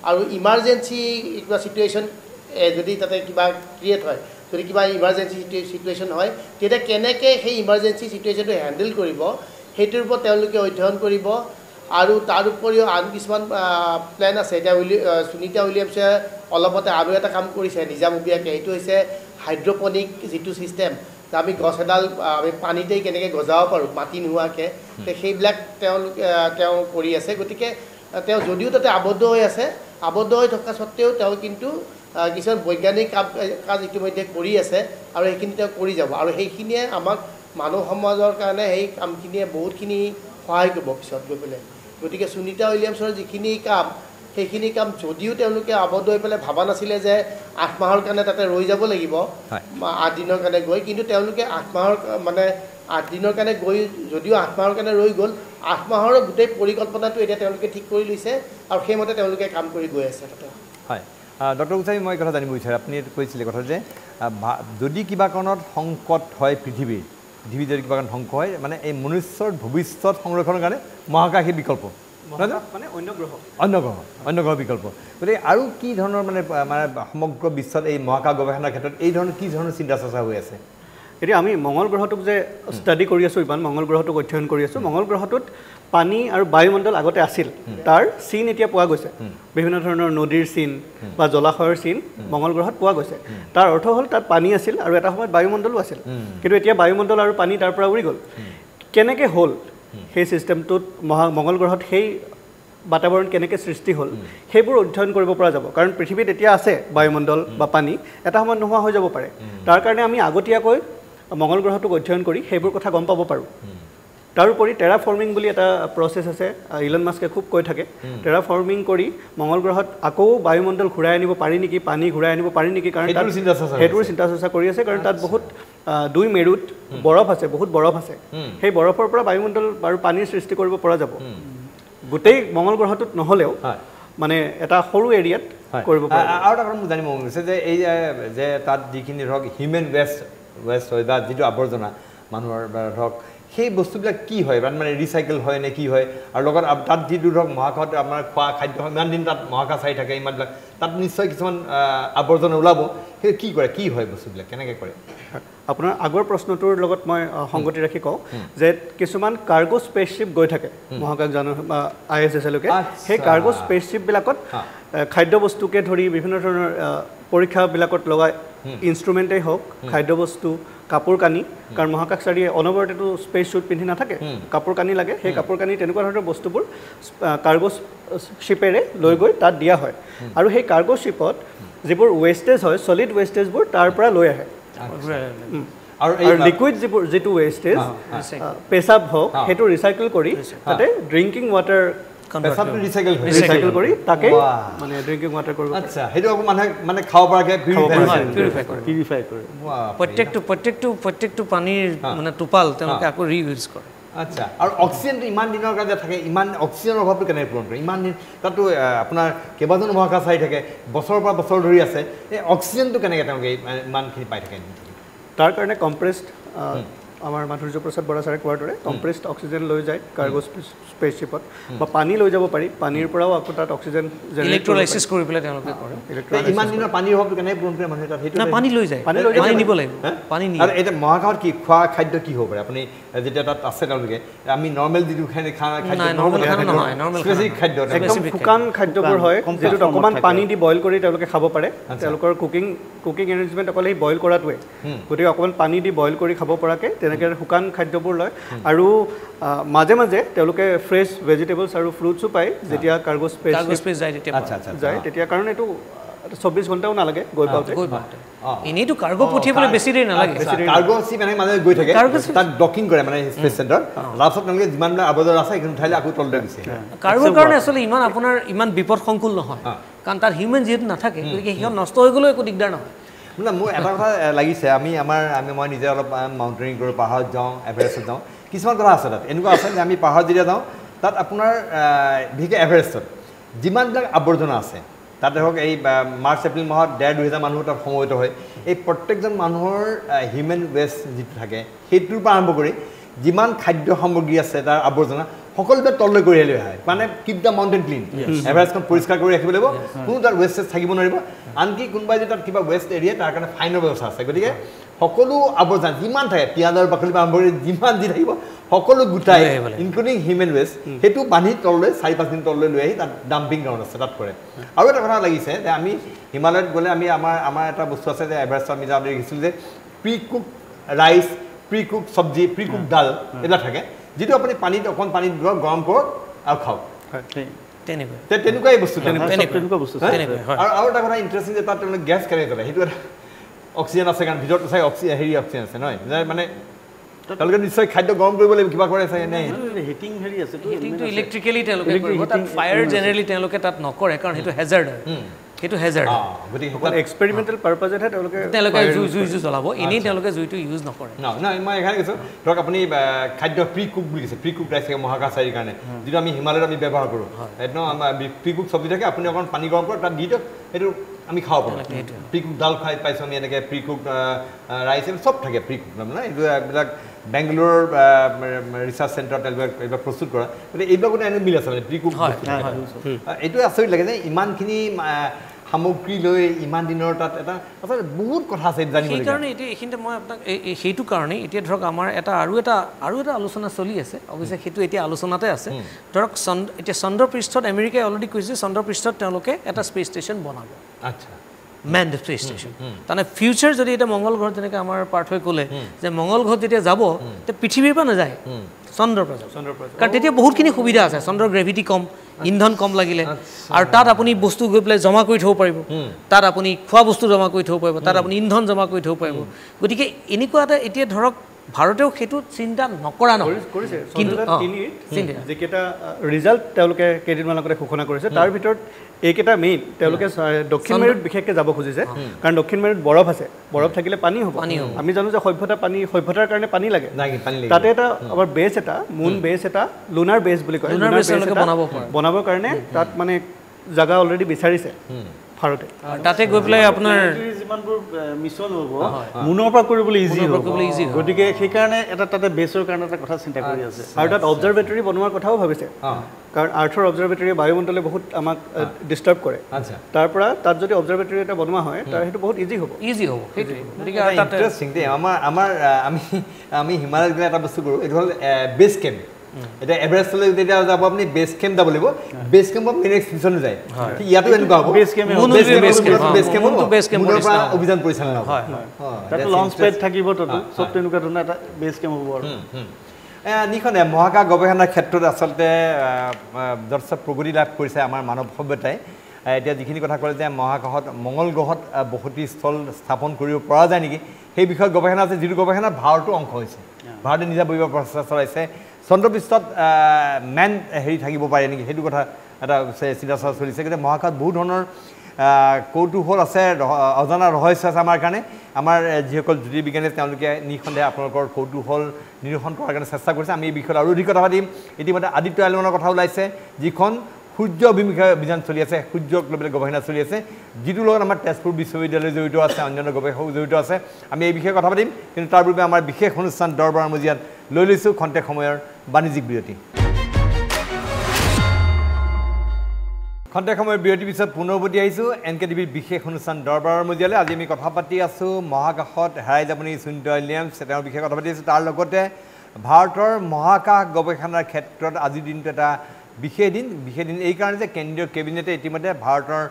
আৰু ইমাৰ্জেঞ্চি কিবা চিটুৱেশ্যন যদি তাতে কিবা ক্ৰিয়েট হয় যদি কিবা ইমাৰ্জেঞ্চি চিটুৱেশ্যন হয় তেতিয়া কেনেকৈ সেই ইমাৰ্জেঞ্চি চিটুৱেশ্যনটো হেণ্ডেল কৰিব সেইটোৰ ওপৰত তেওঁলোকে অধ্যয়ন কৰিব আৰু তাৰ উপৰিও আন কিছুমান প্লেন আছে এতিয়া সুনিতা উইলিয়ামছে অলপতে আৰু এটা কাম কৰিছে নিজামবীয়াকৈ এইটো হৈছে হাইড্ৰপনিক যিটো ছিষ্টেম আমি গছ এডাল আমি পানীতেই কেনেকৈ গজাব পাৰোঁ মাটি নোহোৱাকৈ সেইবিলাক তেওঁ কৰি আছে গতিকে তেওঁ যদিও তাতে আবদ্ধ হৈ আছে আবদ্ধ হৈ থকা সত্ত্বেও তেওঁ কিন্তু কিছুমান বৈজ্ঞানিক কাজ ইতিমধ্যে কৰি আছে আৰু সেইখিনি তেওঁ কৰি যাব আৰু সেইখিনিয়ে আমাক মানৱ সমাজৰ কাৰণে সেই কামখিনিয়ে বহুতখিনি সহায় কৰিব পিছত গৈ পেলাই গতিকে সুনিতা উইলিয়ামছৰ যিখিনি কাম সেইখিনি কাম যদিও তেওঁলোকে আবদ্ধ হৈ পেলাই ভাবা নাছিলে যে 8 মাহৰ কাৰণে তাতে ৰৈ যাব লাগিব 8 দিনৰ কাৰণে গৈ কিন্তু তেওঁলোকে 8 মাহৰ মানে 8 দিনৰ কাৰণে গৈ যদিও 8 মাহৰ কাৰণে ৰৈ গ'ল 8 মাহৰ গোটেই পৰিকল্পনাটো এতিয়া তেওঁলোকে ঠিক কৰি লৈছে আৰু সেইমতে তেওঁলোকে কাম কৰি গৈ আছে তাতে হয় ডক্টৰ গোস্বামী মই কথা জানিব বিচাৰোঁ আপুনি কৈছিলে কথা যে যদি কিবা কাৰণত সংকট হয় পৃথিৱীৰ যদি কিবা কাৰণ ধ্বংস হয় মানে এই মনুষ্যৰ ভৱিষ্যত সংৰক্ষণৰ কাৰণে মহাকাশী বিকল্প মানে অন্য গ্ৰহ বিকল্প গতিকে আৰু কি ধৰণৰ মানে সমগ্ৰ বিশ্বত এই মহাকাশ গৱেষণাৰ ক্ষেত্ৰত এই ধৰণৰ কি ধৰণৰ চিন্তা চৰ্চা হৈ আছে এতিয়া আমি মঙ্গল গ্ৰহটোক যে ষ্টাডি কৰি আছোঁ ইমান মঙ্গল গ্ৰহটোক অধ্যয়ন কৰি আছোঁ মঙ্গল গ্ৰহটোত পানী আৰু বায়ুমণ্ডল আগতে আছিল তাৰ চিন এতিয়া পোৱা গৈছে বিভিন্ন ধৰণৰ নদীৰ চিন বা জলাশয়ৰ চিন মঙ্গল গ্ৰহত পোৱা গৈছে তাৰ অৰ্থ হ'ল তাত পানী আছিল আৰু এটা সময়ত বায়ুমণ্ডলো আছিল কিন্তু এতিয়া বায়ুমণ্ডল আৰু পানী তাৰ পৰা উৰি গ'ল কেনেকৈ হ'ল সেই ছিষ্টেমটোত মঙ্গল গ্ৰহত সেই বাতাবৰণ কেনেকৈ সৃষ্টি হ'ল সেইবোৰ অধ্যয়ন কৰিব পৰা যাব কাৰণ পৃথিৱীত এতিয়া আছে বায়ুমণ্ডল বা পানী এটা সময়ত নোহোৱা হৈ যাব পাৰে তাৰ কাৰণে আমি আগতীয়াকৈ মঙ্গল গ্ৰহটোক অধ্যয়ন কৰি সেইবোৰ কথা গম পাব পাৰোঁ তাৰোপৰি টেৰাফৰ্মিং বুলি এটা প্ৰচেছ আছে ইলন মাস্কে খুব কৈ থাকে টেৰাফৰ্মিং কৰি মঙ্গল গ্ৰহত আকৌ বায়ুমণ্ডল ঘূৰাই আনিব পাৰি নেকি পানী ঘূৰাই আনিব পাৰি নেকি কাৰণ সেইটোৰ চিন্তা চৰ্চা কৰি আছে কাৰণ তাত বহুত 2 মেৰুত বৰফ আছে বহুত বৰফ আছে সেই বৰফৰ পৰা বায়ুমণ্ডল আৰু পানীৰ সৃষ্টি কৰিব পৰা যাব গোটেই মঙ্গল গ্ৰহটোত নহ'লেও মানে এটা সৰু এৰিয়াত কৰিব পাৰে আৰু এটা কথা মোক জানিব মন গৈছে যে এই যে তাত যিখিনি ধৰক হিউমেন ৱেষ্ট হয় বা যিটো আৱৰ্জনা মানুহৰ ধৰক সেই বস্তুবিলাক কি হয় মানে ৰিচাইকেল হয় নে কি হয় আৰু লগত তাত যিটো ধৰক মহাকাশত আমাৰ খোৱা খাদ্য ইমান দিন তাত মহাকাশ চাই থাকে ইমানবিলাক তাত নিশ্চয় কিছুমান আৱৰ্জনা ওলাব সেই কি কৰে কি হয় বস্তুবিলাক কেনেকৈ কৰে আপোনাৰ আগৰ প্ৰশ্নটোৰ লগত মই সংগতি ৰাখি কওঁ যে কিছুমান কাৰ্গো স্পেচশ্বিপ গৈ থাকে মহাকাশযান বা ISS-লৈকে সেই কাৰ্গো স্পেচশ্বিপবিলাকত খাদ্যবস্তুকে ধৰি বিভিন্ন ধৰণৰ পৰীক্ষাবিলাকত লগাই ইনষ্ট্ৰুমেণ্টেই হওক খাদ্যবস্তু কাপোৰ কানি কাৰণ মহাকাশচাৰীয়ে অনবৰতেতো স্পেচ শ্বুট পিন্ধি নাথাকে কাপোৰ কানি লাগে সেই কাপোৰ কানি তেনেকুৱা ধৰণৰ বস্তুবোৰ কাৰ্গো শ্বিপেৰে লৈ গৈ তাত দিয়া হয় আৰু সেই কাৰ্গো শ্বিপত যিবোৰ ৱেষ্টেজ হয় চলিড ৱেষ্টেজবোৰ তাৰ পৰা লৈ আহে আৰু লিকুইড যিটো ৱেষ্টেজ পেচাব হওক সেইটো ৰিচাইকেল কৰি তাতে ড্ৰিংকিং ৱাটাৰ ৰিচাইকেল কৰি তাকে মানে ড্ৰিংকিং ৱাটাৰ কৰিব আচ্ছা সেইটো মানে খাব পৰাকৈ পিউৰিফাই কৰে প্ৰত্যেকটো পানীৰ মানে টোপাল তেওঁলোকে আকৌ ৰিইউজ কৰে আচ্ছা আৰু অক্সিজেনটো ইমান দিনৰ কাৰণে থাকে ইমান অক্সিজেনৰ অভাৱটো কেনেকৈ পূৰণ কৰে ইমান দিন তাতো আপোনাৰ কেইবাজনো মহাকাশচাৰী থাকে বছৰৰ পৰা বছৰ ধৰি আছে এই অক্সিজেনটো কেনেকৈ তেওঁলোকে ইমানখিনি পাই থাকে তাৰ কাৰণে কম্প্ৰেছড আমাৰ মাধুৰ্য প্ৰসাদ বৰা ছাৰে কোৱাৰ দৰে কম্প্ৰেছড অক্সিজেন লৈ যায় কাৰ্গো স্পেচশ্বিপত বা পানী লৈ যাব পাৰি পানীৰ পৰাও আকৌ তাত অক্সিজেন ইলেক্ট্ৰলাইচিছ কৰি পেলাই তেওঁলোকে কৰে ইমান দিনৰ পানীৰ অভাৱটো কেনেকৈ পূৰণ কৰে মানুহে তাত সেইটো পানী লৈ যায় পানী নিব লাগিব পানী নিয়ে আৰু এতিয়া মহাকাশত কি খোৱা খাদ্য কি হ'ব পাৰে আপুনি যেতিয়া তাত আছে তেওঁলোকে আমি নৰ্মেল যিটো স্পেচিফিক খাদ্য একদম শুকান খাদ্যবোৰ হয় যিটোত অকণমান পানী দি বইল কৰি তেওঁলোকে খাব পাৰে তেওঁলোকৰ কুকিং এৰেঞ্জমেণ্ট অকল সেই বইল কৰাটোৱে গতিকে অকণমান পানী দি বইল কৰি খাব পৰাকৈ তেনেকৈ শুকান খাদ্যবোৰ লয় আৰু মাজে মাজে তেওঁলোকে ফ্ৰেছ ভেজিটেবলছ আৰু ফ্ৰুটছো পায় যেতিয়া কাৰ্গো স্পেচ যায় তেতিয়া কাৰণ এইটো 24 ঘণ্টাও নালাগে গৈ পাওঁতে এনেইতো কাৰ্গো পঠিয়াবলৈ বেছি দেৰি নালাগে কাৰ্গো চিপ মানে মাজে গৈ থাকে তাত ডকিং কৰে মানে স্পেচ চেণ্টাৰ লাষ্টত তেওঁলোকে যিমানবিলাক আৱৰ্জনা আছে সেইখিনি উঠাই আকৌ তললৈ গুচি কাৰ্গোৰ কাৰণে আচলতে আপোনাৰ ইমান বিপদসংকুল নহয় কাৰণ তাত হিউমেন যিহেতু নাথাকে গতিকে সিহঁত নষ্ট হৈ গ'লেও একো দিগদাৰ নহয় মানে মোৰ এটা কথা লাগিছে মই নিজে অলপ মাউণ্টেনিং কৰোঁ পাহাৰত যাওঁ এভাৰেষ্টত যাওঁ কিছুমান কথা আছে তাত এনেকুৱা আছে যে আমি পাহাৰত যেতিয়া যাওঁ তাত আপোনাৰ বিশেষকৈ এভাৰেষ্টত যিমানবিলাক আৱৰ্জনা আছে তাতে হওক এই মাৰ্চ এপ্ৰিল মাহত 1,500-2,000 মানুহ তাত সমবেত হয় এই প্ৰত্যেকজন মানুহৰ হিউমেন ৱেষ্ট যিটো থাকে সেইটোৰ পৰা আৰম্ভ কৰি যিমান খাদ্য সামগ্ৰী আছে তাৰ আৱৰ্জনা সকলোবিলাক তললৈ কৰি লৈ আহে মানে কিপ দ্য মাউণ্টেইন ক্লিন এভাৰেষ্টখন পৰিষ্কাৰ কৰি ৰাখিব লাগিব কোনো তাৰ ৱেষ্টেজ থাকিব নোৱাৰিব আনকি কোনোবাই যদি তাত কিবা ৱেষ্ট এৰিয়া তাৰ কাৰণে ফাইনৰ ব্যৱস্থা আছে গতিকে সকলো আৱৰ্জনা যিমান থাকে পিঁয়াজৰ বাকলিৰ পৰা আৰম্ভ কৰি যিমান যি থাকিব সকলো গোটাই ইনক্লুডিং হিউমেন ৱেষ্ট সেইটো বান্ধি তললৈ 4-5 দিন তললৈ লৈ আহি তাত ডাম্পিং গ্ৰাউণ্ড আছে তাত কৰে আৰু এটা কথা লাগিছে যে আমি হিমালয়ত গ'লে আমি আমাৰ এটা বস্তু আছে যে এভাৰেষ্টত আমি যাওঁতে দেখিছিলোঁ যে pre cook rice pre cook চব্জি প্ৰি কুক ডাল এইবিলাক থাকে যিটো আপুনি অকণ পানীত গৰম কৰক আৰু খাওক তেনেকুৱাই বস্তু আৰু এটা কথা ইণ্টাৰেষ্টিং যে তাত তেওঁলোকে গেছ কেনেকৈ জ্বলায় সেইটো এটা অক্সিজেন আছে কাৰণ ভিতৰত চাই অক্সিজেন আছে নহয় মানে তেওঁলোকে নিশ্চয় খাদ্য গৰম কৰিব লাগিব কিবা কৰে চাগে নাই হিটিং আছে হিটিংটো ইলেক্ট্ৰিকেলি তেওঁলোকে কৰিব তাত ফায়াৰ জেনেৰেলি তেওঁলোকে তাত নকৰে কাৰণ সেইটো হেজাৰ্ড হয় সেইটো হেজাৰ্ড গতিকে এক্সপেৰিমেণ্টেল পাৰপাজতহে তেওঁলোকে জুই জ্বলাব এনেই তেওঁলোকে জুইটো ইউজ নকৰে নাই মই এখানে কৈছোঁ ধৰক আপুনি খাদ্য প্ৰি কুক বুলি কৈছে প্ৰি কুক ৰাইচ থাকে মহাকাশচাৰীৰ কাৰণে যিটো আমি হিমালয়ত আমি ব্যৱহাৰ কৰোঁ একদম আমাৰ প্ৰি কুক চব্জি থাকে আপুনি অকণ পানী গৰম কৰক তাত দি দিয়ক সেইটো আমি খাব পাৰোঁ প্ৰি কুক ডাল খাই পাইছোঁ আমি এনেকৈ প্ৰি কুক ৰাইচ চব থাকে প্ৰি কুক মানে এইবিলাক বেংগলোৰ ৰিচাৰ্চ চেণ্টাৰত এইবিলাক প্ৰস্তুত কৰা গতিকে এইবিলাক এনে মিল আছে মানে প্ৰি কুক এইটো আচৰিত লাগে যে ইমানখিনি সামগ্ৰী লৈ ইমান দিনৰ তাত এটা আচলতে বহুত কথা আছে জানিব লাগে সেইকাৰণে এতিয়া এইখিনিতে মই আপোনাক সেইটো কাৰণে এতিয়া ধৰক আমাৰ আৰু এটা আলোচনা চলি আছে অৱশ্যে সেইটো এতিয়া আলোচনাতে আছে ধৰক এতিয়া চন্দ্ৰপৃষ্ঠত আমেৰিকাই অলৰেডি কৈছে চন্দ্ৰপৃষ্ঠত তেওঁলোকে এটা স্পেচ ষ্টেচন বনাব আচ্ছা মেণ্ড স্পেচ ষ্টেচন তাৰমানে ফিউচাৰ যদি এতিয়া মংগল গ্ৰহত যেনেকৈ আমাৰ পাৰ্থই ক'লে যে মংগল গ্ৰহত যেতিয়া যাব তে পৃথিৱীৰ পৰা নাযায় চন্দ্ৰৰ পৰা যাব কাৰণ তেতিয়া বহুতখিনি সুবিধা আছে চন্দ্ৰৰ গ্ৰেভিটি কম ইন্ধন কম লাগিলে আৰু তাত আপুনি বস্তু গৈ পেলাই জমা কৰি থ'ব পাৰিব তাত আপুনি খোৱা বস্তু জমা কৰি থ'ব পাৰিব তাত আপুনি ইন্ধন জমা কৰি থ'ব পাৰিব গতিকে এনেকুৱা এটা এতিয়া ধৰক ভাৰতেও সেইটো চিন্তা নকৰা নহয় কিন্তু যিকেইটা ৰিজাল্ট তেওঁলোকে কেইদিনমান আগতে ঘোষণা কৰিছে তাৰ ভিতৰত এইকেইটা মেইন তেওঁলোকে দক্ষিণ মেৰুত বিশেষকৈ যাব খুজিছে কাৰণ দক্ষিণ মেৰুত বৰফ আছে বৰফ থাকিলে পানী হ'ব আমি জানো যে সভ্যতাৰ কাৰণে পানী লাগে তাতে এটা আমাৰ বেছ এটা মুন বেছ এটা লুনাৰ বেছ বুলি কয় বনাবৰ কাৰণে তাত মানে জাগা অলৰেডি বিচাৰিছে ভাৰতে তাতে গৈ পেলাই আপোনাৰ যিমানবোৰ মিছন হ'ব মুনৰ পৰা কৰিবলৈ ইজি হ'ব গতিকে সেইকাৰণে এটা তাতে বেছৰ কাৰণে এটা কথা চিন্তা কৰি আছে আৰু তাত অবজাৰভেটৰী বনোৱাৰ কথাও ভাবিছে কাৰণ আৰ্থৰ অবজাৰভেটৰীয়ে বায়ুমণ্ডলে বহুত আমাক ডিষ্টাৰ্ব কৰে তাৰ পৰা তাত যদি অবজাৰভেটৰী এটা বনোৱা হয় তাৰ সেইটো বহুত ইজি হ'ব সেইটোৱে গতিকে ইণ্টাৰেষ্টিং দেই আমি হিমালয়ত গ'লে এটা বস্তু কৰোঁ এইটো হ'ল বেছ কেম্প এটা এভাৰেষ্টলৈ যেতিয়া যাব আপুনি বেছ কেম্প যাব লাগিব বেছ কেম্পত মেইন এক্সপিডিশ্যনো যায় ইয়াতো এনেকুৱা হ'ব বেছ কেম্পৰ পৰা অভিযান পৰিচালনা হ'ব তাত লঞ্চ পেড থাকিব তাতো চব তেনেকুৱা ধৰণৰ এটা বেছ কেম্প হ'ব আৰু নিখনে মহাকাশ গৱেষণাৰ ক্ষেত্ৰত আচলতে যথেষ্ট প্ৰগতি লাভ কৰিছে আমাৰ মানৱ সভ্যতাই এতিয়া যিখিনি কথা ক'লে যে মহাকাশত মংগল গ্ৰহত বসতি স্থল স্থাপন কৰিব পৰা যায় নেকি সেই বিষয়ত গৱেষণা আছে যিটো গৱেষণা ভাৰতৰ অংশ হৈছে ভাৰতে নিজা বহিব প্ৰচেষ্টা চলাইছে চন্দ্ৰপৃষ্ঠত মেন থাকিব পাৰে নেকি সেইটো কথা এটা চিন্তা চৰ্চা চলিছে কিন্তু মহাকাশত বহুত ধৰণৰ কৌতূহল আছে অজানা ৰহস্য আছে আমাৰ কাৰণে আমাৰ যিসকল জ্যোতিৰ্বিজ্ঞানী তেওঁলোকে নিঃসন্দেহে আপোনালোকৰ কৌতূহল নিৰসন কৰাৰ কাৰণে চেষ্টা কৰিছে আমি এই বিষয়ত আৰু অধিক কথা পাতিম ইতিমধ্যে আদিত্য এলৱানৰ কথা ওলাইছে যিখন সূৰ্য অভিমুখী অভিযান চলি আছে সূৰ্যক লৈ পেলাই গৱেষণা চলি আছে যিটোৰ লগত আমাৰ তেজপুৰ বিশ্ববিদ্যালয় জড়িত আছে অন্যান্য গৱেষক জড়িত আছে আমি এই বিষয়ে কথা পাতিম কিন্তু তাৰ পূৰ্বে আমাৰ বিশেষ অনুষ্ঠান দৰবাৰৰ মজিয়াত লৈ লৈছোঁ খন্তেক সময়ৰ বাণিজ্যিক বিৰতি খন্তেক সময়ৰ বিৰতিৰ পিছত পুনৰ উভতি আহিছোঁ NKTVৰ বিশেষ অনুষ্ঠান দৰবাৰৰ মজিয়ালৈ আজি আমি কথা পাতি আছোঁ মহাকাশত হেৰাই যাবনি সুনীতা উইলিয়ামছ তেওঁৰ বিষয়ে কথা পাতি আছোঁ তাৰ লগতে ভাৰতৰ মহাকাশ গৱেষণাৰ ক্ষেত্ৰত আজিৰ দিনটো এটা বিশেষ দিন এই কাৰণে যে কেন্দ্ৰীয় কেবিনেটে ইতিমধ্যে ভাৰতৰ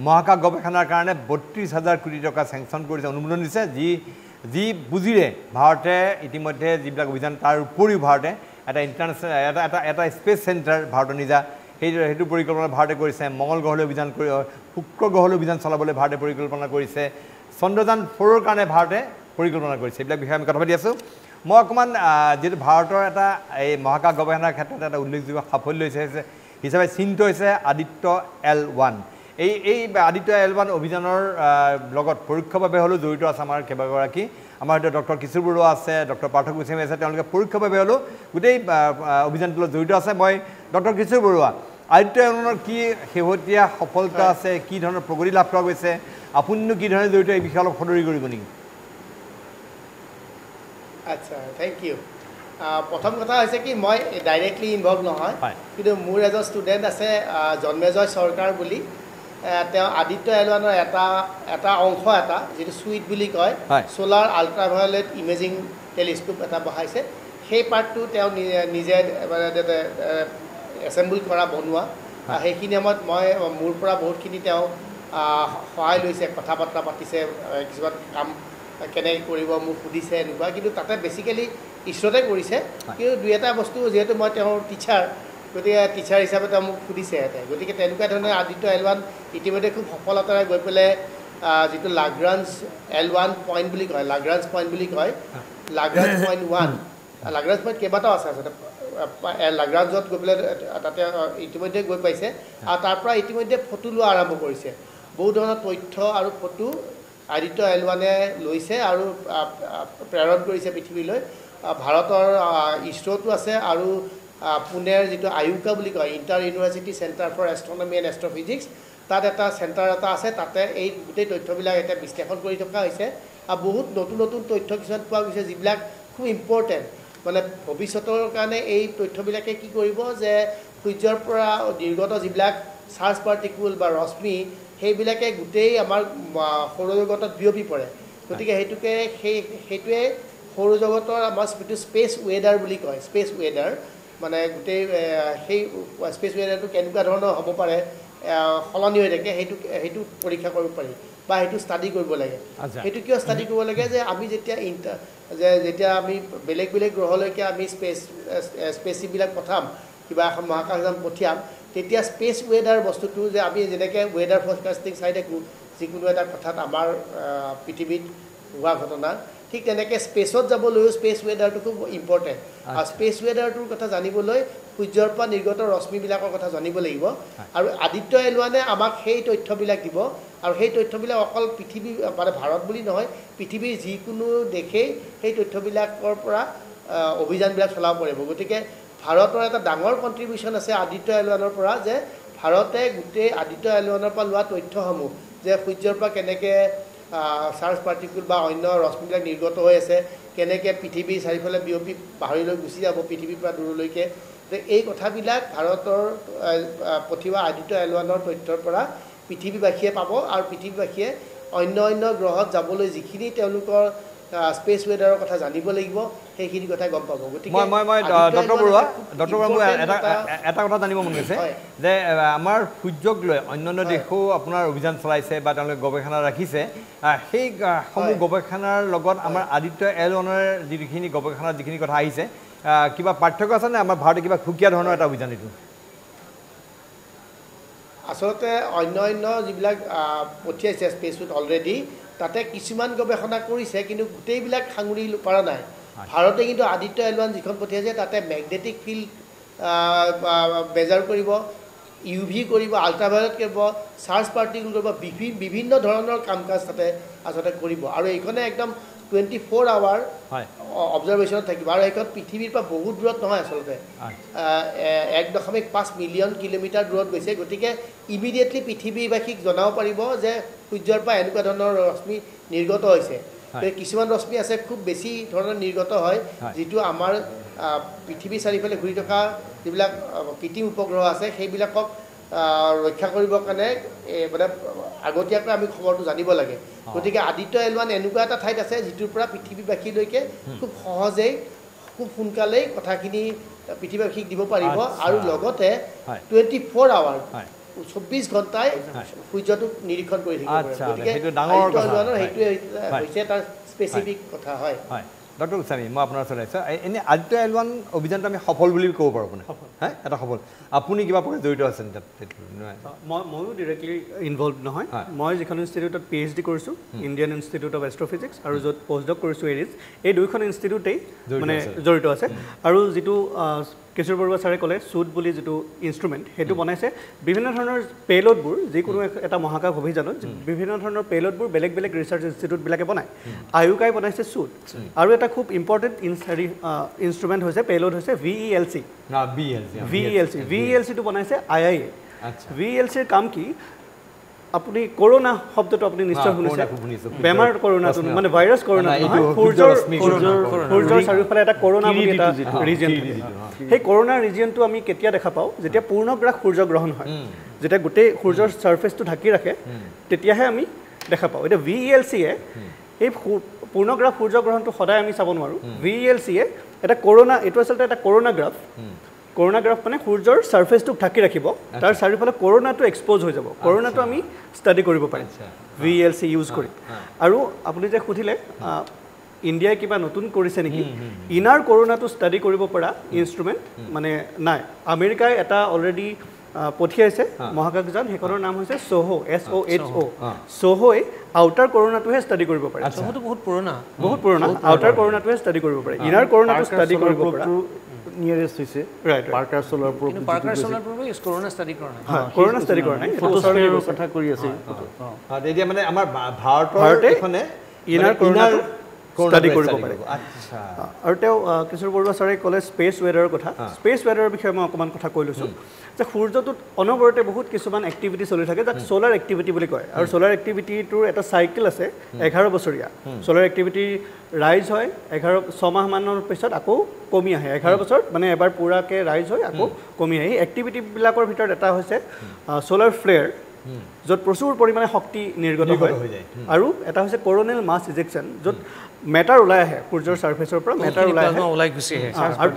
মহাকাশ গৱেষণাৰ কাৰণে ৩২,০০০ কোটি টকা চেংচন কৰিছে অনুমোদন দিছে যি পুঁজিৰে ভাৰতে ইতিমধ্যে যিবিলাক অভিযান তাৰ উপৰিও ভাৰতে এটা ইণ্টাৰনেশ্যনেল এটা স্পেচ চেণ্টাৰ ভাৰতৰ নিজা সেইটো পৰিকল্পনা ভাৰতে কৰিছে মংগল গ্ৰহলৈ অভিযান কৰি শুক্ৰ গ্ৰহলৈ অভিযান চলাবলৈ ভাৰতে পৰিকল্পনা কৰিছে চন্দ্ৰযান 4ৰ কাৰণে ভাৰতে পৰিকল্পনা কৰিছে এইবিলাক বিষয়ে আমি কথা পাতি আছোঁ মই অকণমান যিহেতু ভাৰতৰ এটা এই মহাকাশ গৱেষণাৰ ক্ষেত্ৰত এটা উল্লেখযোগ্য সাফল্য হিচাপে চিহ্নিত হৈছে আদিত্য L1 এই আদিত্য L1 অভিযানৰ লগত পৰোক্ষভাৱে হ'লেও জড়িত আছে আমাৰ কেইবাগৰাকী আমাৰ এতিয়া ডক্টৰ কিশোৰ বৰুৱা আছে ডক্টৰ পাৰ্থ গোস্বামী আছে তেওঁলোকে পৰোক্ষভাৱে হ'লেও গোটেই অভিযানটোৰ লগত জড়িত আছে মই ডক্টৰ কিশোৰ বৰুৱা আদিত্য L1ৰ কি শেহতীয়া সফলতা আছে কি ধৰণৰ প্ৰগতি লাভ কৰা গৈছে আপুনিনো কি ধৰণে জড়িত এই বিষয়ে অলপ সদৰি কৰিব নেকি আচ্ছা থেংক ইউ প্ৰথম কথা হৈছে কি মই ডাইৰেক্টলি ইনভলভ নহয় কিন্তু মোৰ এজন ষ্টুডেণ্ট আছে জন্মেজয় চৰকাৰ বুলি তেওঁ আদিত্য L1ৰ এটা অংশ এটা যিটো সুইট বুলি কয় সোলাৰ আল্ট্ৰাভায়োলেট ইমেজিং টেলিস্কোপ এটা বহাইছে সেই পাৰ্টটো তেওঁ নিজে এছেম্বল কৰা বনোৱা সেইখিনি সময়ত মই মোৰ পৰা বহুতখিনি তেওঁ সহায় লৈছে কথা বাৰ্তা পাতিছে কিছুমান কাম কেনেকৈ কৰিব মোক সুধিছে এনেকুৱা কিন্তু তাতে বেছিকেলি ঈশ্বৰে কৰিছে কিন্তু দুই এটা বস্তু যিহেতু মই তেওঁৰ টিচাৰ গতিকে টিচাৰ হিচাপে তেওঁ মোক সুধিছে গতিকে তেনেকুৱা ধৰণে আদিত্য L1 ইতিমধ্যে খুব সফলতাৰে গৈ পেলাই যিটো लाग्रांज L1 পইণ্ট বুলি কয় लाग्रांज পইণ্ট বুলি কয় लाग्रांज পইণ্ট 1 लाग्रांज পইণ্ট কেইবাটাও আছে আচলতে लाग्रांजত গৈ পেলাই তাতে ইতিমধ্যে গৈ পাইছে আৰু তাৰ পৰা ইতিমধ্যে ফটো লোৱা আৰম্ভ কৰিছে বহু ধৰণৰ তথ্য আৰু ফটো আদিত্য L1 লৈছে আৰু প্ৰেৰণ কৰিছে পৃথিৱীলৈ ভাৰতৰ ইছৰোটো আছে আৰু পুনেৰ যিটো আয়ুকা বুলি কয় inter university centre for astronomy and astrophysics তাত এটা চেণ্টাৰ এটা আছে তাতে এই গোটেই তথ্যবিলাক এতিয়া বিশ্লেষণ কৰি থকা হৈছে আৰু বহুত নতুন নতুন তথ্য কিছুমান পোৱা গৈছে যিবিলাক খুব ইম্পৰ্টেণ্ট মানে ভৱিষ্যতৰ কাৰণে এই তথ্যবিলাকে কি কৰিব যে সূৰ্যৰ পৰা নিৰ্গত যিবিলাক চাৰ্জ পাৰ্টিকুল বা ৰশ্মি সেইবিলাকে গোটেই আমাৰ সৌৰজগতত বিয়পি পৰে গতিকে সেইটোৱে সৌৰজগতৰ আমাৰ স্পেচ ৱেডাৰ বুলি কয় স্পেচ ৱেডাৰ মানে গোটেই সেই স্পেচ ৱেডাৰটো কেনেকুৱা ধৰণৰ হ'ব পাৰে সলনি হৈ থাকে সেইটো পৰীক্ষা কৰিব পাৰি বা সেইটো ষ্টাডি কৰিব লাগে সেইটো কিয় ষ্টাডি কৰিব লাগে যে আমি যেতিয়া আমি বেলেগ বেলেগ গ্ৰহলৈকে আমি স্পেচবিলাক পঠাম কিবা এখন মহাকাশযান পঠিয়াম তেতিয়া স্পেচ ৱেডাৰ বস্তুটো যে আমি যেনেকৈ ৱেডাৰ ফৰকাষ্টিং চাই থাকোঁ যিকোনো এটা কথাত আমাৰ পৃথিৱীত হোৱা ঘটনা ঠিক তেনেকৈ স্পেচত যাবলৈও স্পেচ ৱেডাৰটো খুব ইম্পৰ্টেণ্ট আৰু স্পেচ ৱেডাৰটোৰ কথা জানিবলৈ সূৰ্যৰ পৰা নিৰ্গত ৰশ্মিবিলাকৰ কথা জানিব লাগিব আৰু আদিত্য এল1 আমাক সেই তথ্যবিলাক দিব আৰু সেই তথ্যবিলাক অকল পৃথিৱী মানে ভাৰত বুলি নহয় পৃথিৱীৰ যিকোনো দেশেই সেই তথ্যবিলাকৰ পৰা অভিযানবিলাক চলাব পাৰিব গতিকে ভাৰতৰ এটা ডাঙৰ কণ্ট্ৰিবিউশ্যন আছে আদিত্য এল1 পৰা যে ভাৰতে গোটেই আদিত্য এল1 পৰা লোৱা তথ্যসমূহ যে সূৰ্যৰ পৰা কেনেকৈ চাৰ্জ পাৰ্টিকুল বা অন্য ৰশ্মিবিলাক নিৰ্গত হৈ আছে কেনেকৈ পৃথিৱীৰ চাৰিওফালে বিয়পি বাহিৰলৈ গুচি যাব পৃথিৱীৰ পৰা দূৰলৈকে এই কথাবিলাক ভাৰতৰ পঠিওৱা আদিত্য এল1 তথ্যৰ পৰা পৃথিৱীবাসীয়ে পাব আৰু পৃথিৱীবাসীয়ে অন্য গ্ৰহত যাবলৈ যিখিনি তেওঁলোকৰ স্পেচ ৱেডাৰৰ কথা জানিব লাগিব সেইখিনি কথা গম পাব গতিকে মই ডক্টৰ বৰুৱা মোৰ এটা কথা জানিব মন গৈছে যে আমাৰ সূৰ্যক লৈ অন্যান্য দেশো আপোনাৰ অভিযান চলাইছে বা তেওঁলোকে গৱেষণা ৰাখিছে সেই সমূহ গৱেষণাৰ লগত আমাৰ আদিত্য এল1ৰ যিখিনি গৱেষণাৰ যিখিনি কথা আহিছে কিবা পাৰ্থক্য আছে নে আমাৰ ভাৰতে কিবা সুকীয়া ধৰণৰ এটা অভিযান এইটো আচলতে অন্য যিবিলাক পঠিয়াইছে স্পেচত অলৰেডি তাতে কিছুমান গৱেষণা কৰিছে কিন্তু গোটেইবিলাক সাঙুৰি পৰা নাই ভাৰতে কিন্তু আদিত্য এল1 যিখন পঠিয়াইছে তাতে মেগনেটিক ফিল্ড মেজাৰ কৰিব ইউভি কৰিব আল্ট্ৰাভায়োলেট কৰিব চাৰ্জ পাৰ্টিকুল কৰিব বিভিন্ন ধৰণৰ কাম কাজ তাতে আচলতে কৰিব আৰু এইখনে একদম 24 আৱাৰ অবজাৰভেশ্যনত থাকিব আৰু এইখন পৃথিৱীৰ পৰা বহুত দূৰত নহয় আচলতে 1.5 মিলিয়ন কিলোমিটাৰ দূৰত গৈছে গতিকে ইমিডিয়েটলি পৃথিৱীবাসীক জনাব পাৰিব যে সূৰ্যৰ পৰা এনেকুৱা ধৰণৰ ৰশ্মি নিৰ্গত হৈছে কিছুমান ৰশ্মি আছে খুব বেছি ধৰণৰ নিৰ্গত হয় যিটো আমাৰ পৃথিৱীৰ চাৰিওফালে ঘূৰি থকা যিবিলাক কৃত্ৰিম উপগ্ৰহ আছে সেইবিলাকক ৰক্ষা কৰিবৰ কাৰণে মানে আগতীয়াকৈ আমি খবৰটো জানিব লাগে গতিকে আদিত্য এল1 এনেকুৱা এটা ঠাইত আছে যিটোৰ পৰা পৃথিৱীবাসীলৈকে খুব সহজেই খুব সোনকালেই কথাখিনি পৃথিৱীবাসীক দিব পাৰিব আৰু লগতে 24 আৱাৰ 24 ঘণ্টাই সূৰ্যটোক নিৰীক্ষণ কৰি থাকিব গতিকে আদিত্য এল1ৰ সেইটোৱে হৈছে তাৰ স্পেচিফিক কথা হয় ডক্টৰ গোস্বামী মই আপোনাৰ ওচৰত আহিছোঁ এনে আদিত্য এল1 অভিযানটো আমি সফল বুলি ক'ব পাৰোঁ মানে হা এটা সফল আপুনি কিবা পৰা জড়িত আছে ময়ো ডিৰেক্টলি ইনভলভ নহয় মই যিখন ইনষ্টিটিউটত PhD কৰিছোঁ ইণ্ডিয়ান ইনষ্টিটিউট অফ এষ্ট্ৰফিজিক্স আৰু য'ত পষ্টডক কৰিছোঁ এৰিজ এই দুইখন ইনষ্টিটিউটেই মানে জড়িত আছে আৰু যিটো কিশোৰ বৰুৱা ছাৰে ক'লে চুট বুলি যিটো ইনষ্ট্ৰুমেণ্ট সেইটো বনাইছে বিভিন্ন ধৰণৰ পেলোডবোৰ যিকোনো এটা মহাকাশ অভিযানত বিভিন্ন ধৰণৰ পেলোডবোৰ বেলেগ বেলেগ ৰিচাৰ্চ ইনষ্টিটিউটবিলাকে বনায় আয়ুকাই বনাইছে চুট আৰু এটা খুব ইম্পৰ্টেণ্ট ইনষ্ট্ৰুমেণ্ট হৈছে পেলোড হৈছে VELC টো বনাইছে IIA VELCৰ কাম কি আপুনি কৰোনা শব্দটো আপুনি নিশ্চয় শুনিছে বেমাৰ কৰোনাটো মানে ভাইৰাছ কৰোনা সূৰ্যৰ চাৰিওফালে এটা কৰোনা বুলি এটা ৰিজন সেই কৰোনা ৰিজনটো আমি কেতিয়া দেখা পাওঁ যেতিয়া পূৰ্ণগ্ৰাস সূৰ্যগ্ৰহণ হয় যেতিয়া গোটেই সূৰ্যৰ ছাৰ্ফেচটো ঢাকি ৰাখে তেতিয়াহে আমি দেখা পাওঁ এতিয়া VELCয়ে এই পূৰ্ণগ্ৰাস সূৰ্যগ্ৰহণটো সদায় আমি চাব নোৱাৰোঁ VELCয়ে এটা কৰোনা এইটো আচলতে এটা কৰোনা গ্ৰাফ মানে সূৰ্যৰ ছাৰ্ফেচটোক ঢাকি ৰাখিব তাৰ চাৰিওফালে কৰোনাটো এক্সপ'জ হৈ যাব কৰোনাটো আমি ষ্টাডি কৰিব পাৰিম VELC ইউজ কৰি আৰু আপুনি যে সুধিলে ইণ্ডিয়াই কিবা নতুন কৰিছে নেকি ইনাৰ কৰোনাটো ষ্টাডি কৰিব পৰা ইনষ্ট্ৰুমেণ্ট মানে নাই আমেৰিকাই এটা অলৰেডি পঠিয়াইছে মহাকাশযান সেইখনৰ নাম হৈছে SOHO SOHOই আউটাৰ কৰোনাটোহে ষ্টাডি কৰিব পাৰে SOHOটো বহুত পুৰণা আউটাৰ কৰোনাটোহে ষ্টাডি কৰিব পাৰে ইনাৰ কৰোনাটো ষ্টাডি কৰিব পৰা নিয়াৰেষ্ট হৈছে পাৰ্কাৰ সোলাৰ প্ৰব কৰোনা ষ্টাডি কৰা নাই ফটোস্ফিয়াৰৰ কথা কৰি আছে এতিয়া মানে আমাৰ ভাৰতৰ এখনে ইনাৰ ষ্টাডি কৰিব পাৰে আচ্ছা আৰু তেওঁ কিশোৰ বৰুৱা ছাৰে ক'লে স্পেচ ৱেডাৰৰ কথা স্পেচ ৱেডাৰৰ বিষয়ে মই অকণমান কথা কৈ লৈছোঁ যে সূৰ্যটোত অনবৰতে বহুত কিছুমান এক্টিভিটি চলি থাকে যাক ছ'লাৰ এক্টিভিটি বুলি কয় আৰু ছ'লাৰ এক্টিভিটিটোৰ এটা চাইকেল আছে 11 বছৰীয়া ছ'লাৰ এক্টিভিটি ৰাইজ হয় 6 মাহমানৰ পিছত আকৌ কমি আহে 11 বছৰত মানে এবাৰ পুৰাকৈ ৰাইজ হয় আকৌ কমি আহে এই এক্টিভিটিবিলাকৰ ভিতৰত এটা হৈছে ছ'লাৰ ফ্লেয়াৰ য'ত প্ৰচুৰ পৰিমাণে শক্তি নিৰ্গত হয় আৰু এটা হৈছে কোৰোনেল মাছ ইজেকশ্যন য'ত মেটাৰ ওলাই আহে সূৰ্যৰ ছাৰ্ফেচৰ পৰা মেটাৰ ওলাই গুচি আহে আৰু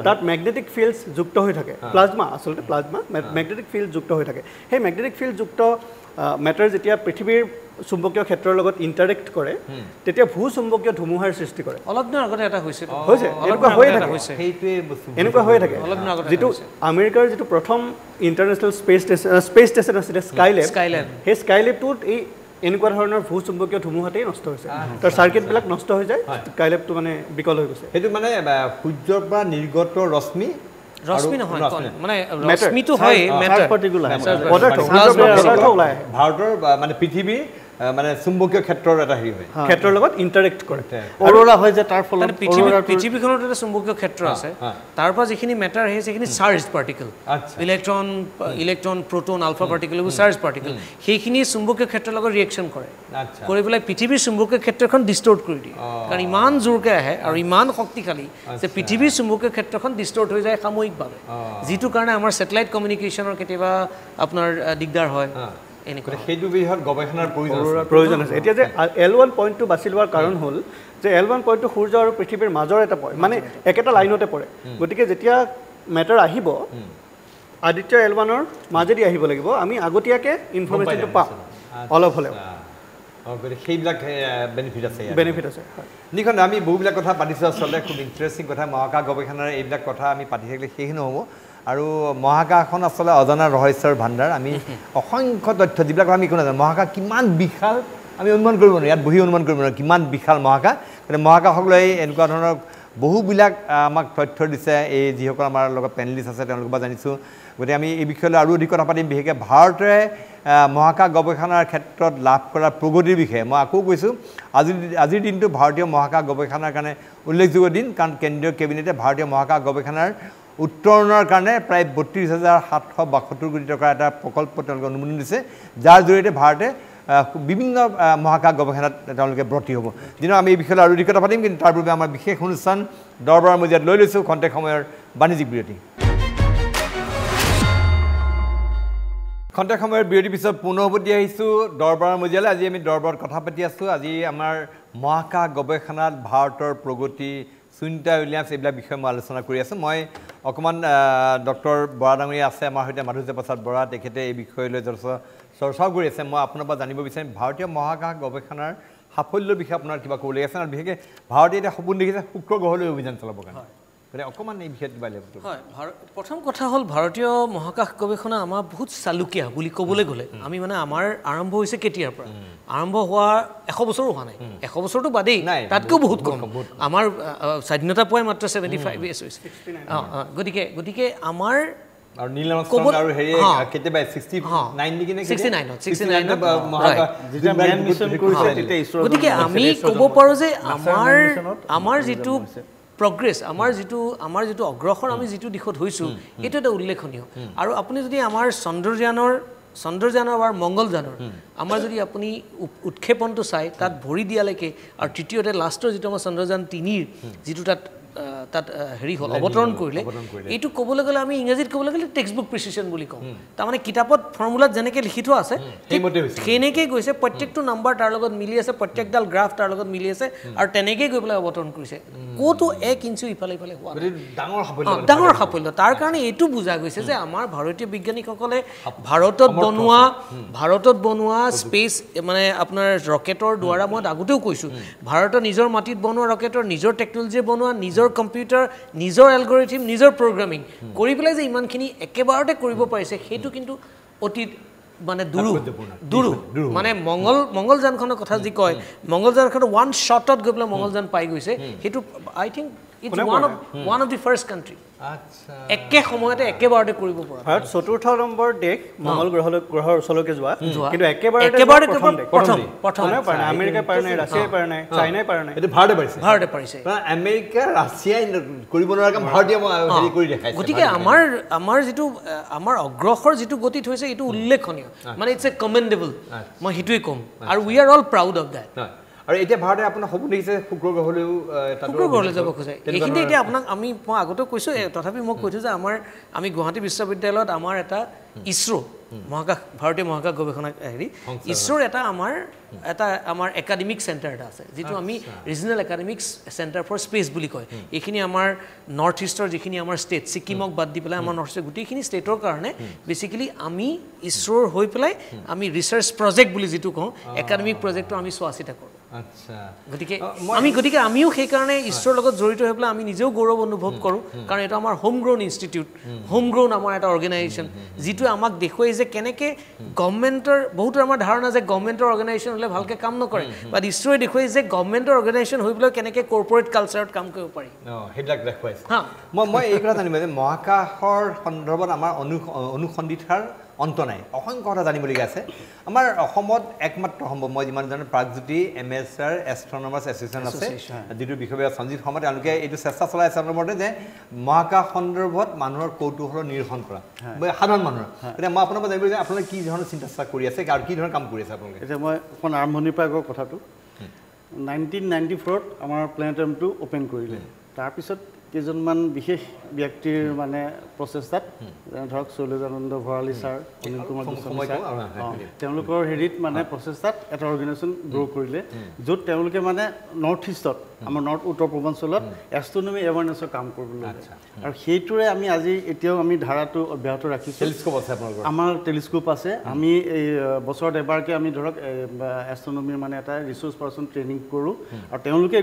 তাত মেগনেটিক ফিল্ডছ যুক্ত হৈ থাকে প্লাজমা আচলতে প্লাজমা মেগনেটিক ফিল্ড যুক্ত হৈ থাকে সেই মেগনেটিক ফিল্ড যুক্ত মেটাৰ যেতিয়া পৃথিৱীৰ চুম্বকীয় ক্ষেত্ৰৰ লগত ইণ্টাৰেক্ট কৰে তেতিয়া ভূচুম্বকীয় ধুমুহাৰ সৃষ্টি কৰে অলপ দিনৰ আগতে এটা হৈছে এনেকুৱা হৈ থাকে এনেকুৱা হৈ থাকে যিটো আমেৰিকাৰ যিটো প্ৰথম ইণ্টাৰনেশ্যনেল স্পেচ ষ্টেচন আছিলে স্কাইলেব সেই স্কাইলেবটোত এই এনেকুৱা ধৰণৰ ভূচুম্বকীয় ধুমুহাতেই নষ্ট হৈছে তাৰ চাৰ্কিটবিলাক নষ্ট হৈ যায় স্কাইলেবটো মানে বিকল হৈ গৈছে সেইটো মানে সূৰ্যৰ পৰা নিৰ্গত ৰশ্মি নহয় মানে ৰশ্মিটো হয় মেটাৰ পাৰ্টিকুলাৰ ভাৰতৰ মানে পৃথিৱীৰ মানে চুম্বকীয় ক্ষেত্ৰৰ এটা হেৰি হয় ক্ষেত্ৰৰ লগত ইণ্টাৰেক্ট কৰে অৰোৰা হয় যে তাৰ ফলত পৃথিৱীখনত এটা চুম্বকীয় ক্ষেত্ৰ আছে তাৰ পৰা যিখিনি মেটাৰ আহে সেইখিনি charge particle electron proton alpha particle এইবোৰ চাৰ্জ পাৰ্টিকল সেইখিনি চুম্বকীয় ক্ষেত্ৰৰ লগত ৰিয়েকশ্যন কৰে কৰি পেলাই পৃথিৱীৰ চুম্বকীয় ক্ষেত্ৰখন ডিষ্টৰ্ট কৰি দিয়ে কাৰণ ইমান জোৰকৈ আহে আৰু ইমান শক্তিশালী যে পৃথিৱীৰ চুম্বকীয় ক্ষেত্ৰখন ডিষ্টৰ্ট হৈ যায় সাময়িকভাৱে যিটো কাৰণে আমাৰ ছেটেলাইট কমিউনিকেশ্যনৰ কেতিয়াবা আপোনাৰ দিগদাৰ হয় সেইটো বিষয়ত গৱেষণাৰ প্ৰয়োজন আছে এতিয়া যে L1 পইণ্টটো বাছি লোৱাৰ কাৰণ হ'ল যে L1 পইণ্টটো সূৰ্য আৰু পৃথিৱীৰ মাজৰ এটা পইণ্ট মানে একেটা লাইনতে পৰে গতিকে যেতিয়া মেটাৰ আহিব আদিত্য L1ৰ মাজেদি আহিব লাগিব আমি আগতীয়াকৈ ইনফৰমেশ্যনটো পাম অলপ হ'লেও সেইবিলাক বেনিফিট আছে নিখন আমি বহুবিলাক কথা পাতিছোঁ আচলতে খুব ইণ্টাৰেষ্টিং কথা মহাকাশ গৱেষণাৰ এইবিলাক কথা আমি পাতি থাকিলে শেষ নহ'ব আৰু মহাকাশখন আচলতে অজানা ৰহস্যৰ ভাণ্ডাৰ আমি অসংখ্য তথ্য যিবিলাক আমি একো নাজানো মহাকাশ কিমান বিশাল আমি অনুমান কৰিব নোৱাৰোঁ ইয়াত বহি অনুমান কৰিব নোৱাৰোঁ কিমান বিশাল মহাকাশ গতিকে মহাকাশক লৈ এনেকুৱা ধৰণৰ বহুবিলাক আমাক তথ্য দিছে এই যিসকল আমাৰ লগত পেনেলিষ্ট আছে তেওঁলোকৰ পৰা জানিছোঁ গতিকে আমি এই বিষয়লৈ আৰু অধিক কথা পাতিম বিশেষকৈ ভাৰতে মহাকাশ গৱেষণাৰ ক্ষেত্ৰত লাভ কৰা প্ৰগতিৰ বিষয়ে মই আকৌ কৈছোঁ আজিৰ দিনটো ভাৰতীয় মহাকাশ গৱেষণাৰ কাৰণে উল্লেখযোগ্য দিন কাৰণ কেন্দ্ৰীয় কেবিনেটে ভাৰতীয় মহাকাশ গৱেষণাৰ উত্তৰণৰ কাৰণে প্ৰায় ৩২,৭৭২ কোটি টকাৰ এটা প্ৰকল্প তেওঁলোকে অনুমোদন দিছে যাৰ জৰিয়তে ভাৰতে বিভিন্ন মহাকাশ গৱেষণাত তেওঁলোকে ব্ৰতী হ'ব যিটো আমি এই বিষয়লৈ আৰু অধিক কথা পাতিম কিন্তু তাৰ পূৰ্বে আমাৰ বিশেষ অনুষ্ঠান দৰবাৰৰ মজিয়াত লৈ লৈছোঁ খন্তেক সময়ৰ বাণিজ্যিক বিৰতি খন্তেক সময়ৰ বিৰতিৰ পিছত পুনৰ উভতি আহিছোঁ দৰবাৰৰ মজিয়ালৈ আজি আমি দৰবাৰত কথা পাতি আছোঁ আজি আমাৰ মহাকাশ গৱেষণাত ভাৰতৰ প্ৰগতি সুনিতা উইলিয়ামছ এইবিলাক বিষয়ে মই আলোচনা কৰি আছোঁ মই অকণমান ডক্টৰ বৰা ডাঙৰীয়া আছে আমাৰ সৈতে মাধুৰ্য প্ৰসাদ বৰা তেখেতে এই বিষয়লৈ যথেষ্ট চৰ্চাও কৰি আছে মই আপোনাৰ পৰা জানিব বিচাৰিম ভাৰতীয় মহাকাশ গৱেষণাৰ সাফল্যৰ বিষয়ে আপোনাৰ কিবা ক'বলৈ আছে আৰু বিশেষকৈ ভাৰতে এতিয়া সপোন দেখিছে শুক্ৰ গ্ৰহলৈ অভিযান চলাবৰ কাৰণে গতিকে অকণমান এই বিষয়ত কিবা হয় প্ৰথম কথা হ'ল ভাৰতীয় মহাকাশ গৱেষণা আমাৰ বহুত চালুকীয়া বুলি ক'বলৈ গ'লে আমি মানে আমাৰ আৰম্ভ হৈছে কেতিয়াৰ পৰা আৰম্ভ হোৱা 100 বছৰো হোৱা নাই 100 বছৰটো বাদেই তাতকৈও বহুত কম আমাৰ স্বাধীনতা পোৱাই মাত্ৰ 75 ইয়াৰ্ছ হৈছে গতিকে আমাৰ আৰু নীল আৰ্মষ্ট্ৰং আৰু হেৰি কেতিয়াবা 69 নেকি 69 যেতিয়া মেন মিছন কৰিছে তেতিয়া ইছৰ গতিকে আমি ক'ব পাৰোঁ যে আমাৰ যিটো প্ৰগ্ৰেছ আমাৰ যিটো অগ্ৰসৰ আমি যিটো দিশত হৈছোঁ এইটো এটা উল্লেখনীয় আৰু আপুনি যদি আমাৰ চন্দ্ৰযানৰ বা মংগলযানৰ আমাৰ যদি আপুনি উৎক্ষেপণটো চাই তাত ভৰি দিয়ালৈকে আৰু তৃতীয়তে লাষ্টৰ যিটো আমাৰ চন্দ্ৰযান 3ৰ যিটো তাত হেৰি হ'ল অৱতৰণ কৰিলে এইটো ক'বলৈ গ'লে আমি ইংৰাজীত ক'বলৈ গ'লে টেক্সট বুক প্ৰিচিশ্যন বুলি কওঁ তাৰমানে কিতাপত ফৰ্মুলাত যেনেকৈ লিখি থোৱা আছে সেনেকৈয়ে গৈছে প্ৰত্যেকটো নাম্বাৰ তাৰ লগত মিলি আছে প্ৰত্যেকডাল গ্ৰাফ তাৰ লগত মিলি আছে আৰু তেনেকৈয়ে গৈ পেলাই অৱতৰণ কৰিছে ক'তো 1 ইঞ্চি ইফালে হোৱা ডাঙৰ সাফল্য তাৰ কাৰণে এইটো বুজা গৈছে যে আমাৰ ভাৰতীয় বিজ্ঞানীসকলে ভাৰতত বনোৱা স্পেচ মানে আপোনাৰ ৰকেটৰ দ্বাৰা মই আগতেও কৈছোঁ ভাৰতৰ নিজৰ মাটিত বনোৱা ৰকেটৰ নিজৰ টেকন'লজিয়ে বনোৱা নিজৰ কম্পিউটাৰ নিজৰ এলগৰিথম নিজৰ প্ৰগ্ৰামিং কৰি পেলাই যে ইমানখিনি একেবাৰতে কৰিব পাৰিছে সেইটো কিন্তু অতি মানে দুৰু মানে মংগলযানখনৰ কথা যি কয় মংগলযানখন ওৱান শ্বটত গৈ পেলাই মংগলযান পাই গৈছে সেইটো আই think It's one of the first country. আচ্ছা একে সময়তে একেবাৰতে কৰিব পৰা ভাৰত চতুৰ্থ নম্বৰ দেশ মঙ্গল গ্ৰহৰ ওচৰলৈকে যোৱা কিন্তু একেবাৰতে প্ৰথম আমেৰিকা পাৰে নাই ৰাছিয়া পাৰে নাই চাইনা পাৰে নাই এটো ভাৰতে পাৰিছে আমেৰিকা ৰাছিয়া কৰিব নোৱাৰা কাম ভাৰতীয় হেৰি কৰি দেখাইছে গতিকে আমাৰ যেটো আমাৰ অগ্ৰহৰ যেটো গতিত হৈছে এটো উল্লেখনীয় মানে ইটস এ কমেন্ডেবল মই হিটুই কম আৰু we are all proud of that আৰু এতিয়া ভাৰতে আপোনাৰ সপোন দেখিছে শুক্ৰ গ্ৰহলৈও যাব খোজে এইখিনি এতিয়া আপোনাক মই আগতে কৈছো তথাপি মই কৈছো যে আমি গুৱাহাটী বিশ্ববিদ্যালয়ত আমাৰ এটা ইছৰো মহাকাশ ভাৰতীয় মহাকাশ গৱেষণা হেৰি ইছৰোৰ এটা আমাৰ একাডেমিক চেণ্টাৰ এটা আছে যেটো আমি regional academic centre for space বুলি কয় এইখিনি আমাৰ নৰ্থ ইষ্টৰ যিখিনি আমাৰ ষ্টেট সিকিমক বাদ দি পেলাই আমাৰ নৰ্থ ইষ্টৰ গোটেইখিনি ষ্টেটৰ কাৰণে বেসিক্যালি আমি ইছৰোৰ হৈ পেলাই আমি ৰিসাৰ্চ প্ৰজেক্ট বুলি যেটো কওঁ একাডেমিক প্ৰজেক্টটো আমি চোৱাচিতা কৰোঁ আচ্ছা গতিকে আমিও সেই কাৰণে ইছৰোৰ লগত জড়িত হৈ পেলাই আমি নিজেও গৌৰৱ অনুভৱ কৰোঁ কাৰণ এটা আমাৰ হোম গ্ৰোন ইনষ্টিটিউট হোম গ্ৰোন আমাৰ এটা অৰ্গেনাইজেশ্যন যিটো আমাক দেখুৱাই যে কেনেকৈ গভৰ্ণমেণ্টৰ বহুতো আমাৰ ধাৰণা যে গভৰ্ণমেণ্টৰ অৰ্গেনাইজেশ্যন হ'লে ভালকৈ কাম নকৰে বা ইছৰোৱে দেখুৱাই যে গভৰ্ণমেণ্টৰ অৰ্গেনাইজেশ্যন হৈ পেলাই কেনেকৈ কৰ্পৰেট কালচাৰত কাম কৰিব পাৰি সেইবিলাক দেখুৱাইছে মই এই কথা জানিব যে মহাকাশৰ সন্দৰ্ভত আমাৰ অনুসন্ধিতাৰ অন্ত নাই অসংখ্য কথা জানিবলগীয়া আছে আমাৰ অসমত একমাত্ৰ সম্ভৱ মই যিমান জানো প্ৰাগজ্যোতি এমএছআৰ এষ্ট্ৰনমাৰ্ছ এছ'চিয়েশ্যন আছে যিটো বিষয়ে সঞ্জীৱ শৰ্মা তেওঁলোকে এইটো চেষ্টা চলাই আছে নম্বৰতে যে মহাকাশ সন্দৰ্ভত মানুহৰ কৌতূহল নিৰসন কৰা সাধাৰণ মানুহৰ এতিয়া মই আপোনাৰ পৰা জানিব যে আপোনালোকে কি ধৰণৰ চিন্তা চৰ্চা কৰি আছে আৰু কি ধৰণৰ কাম কৰি আছে আপোনালোকে এতিয়া মই অকণ আৰম্ভণিৰ পৰা আগৰ কথাটো 1994ত আমাৰ প্লেনেটৰিয়ামটো অ'পেন কৰিলে তাৰপিছত কেইজনমান বিশেষ ব্যক্তিৰ মানে প্ৰচেষ্টাত ধৰক শৈলজানন্দ ভৰালী ছাৰ অনিল কুমাৰ গোস্বামী ছাৰ তেওঁলোকৰ হেৰিত মানে প্ৰচেষ্টাত এটা অৰ্গেনাইজেশ্যন গ্ৰ' কৰিলে য'ত তেওঁলোকে মানে নৰ্থ ইষ্টত আমাৰ নৰ্থ উত্তৰ পূৰ্বাঞ্চলত এষ্ট্ৰনমি এৱাৰনেছৰ কাম কৰিবলৈ আৰু সেইটোৰে আমি আজি এতিয়াও আমি ধাৰাটো অব্যাহত ৰাখিছোঁ টেলিস্কোপ আছে আপোনালোকৰ আমাৰ টেলিস্কোপ আছে আমি এই বছৰত এবাৰকৈ আমি ধৰক এষ্ট্ৰনমিৰ মানে এটা ৰিচোৰ্চ পাৰ্চন ট্ৰেইনিং কৰোঁ আৰু তেওঁলোকে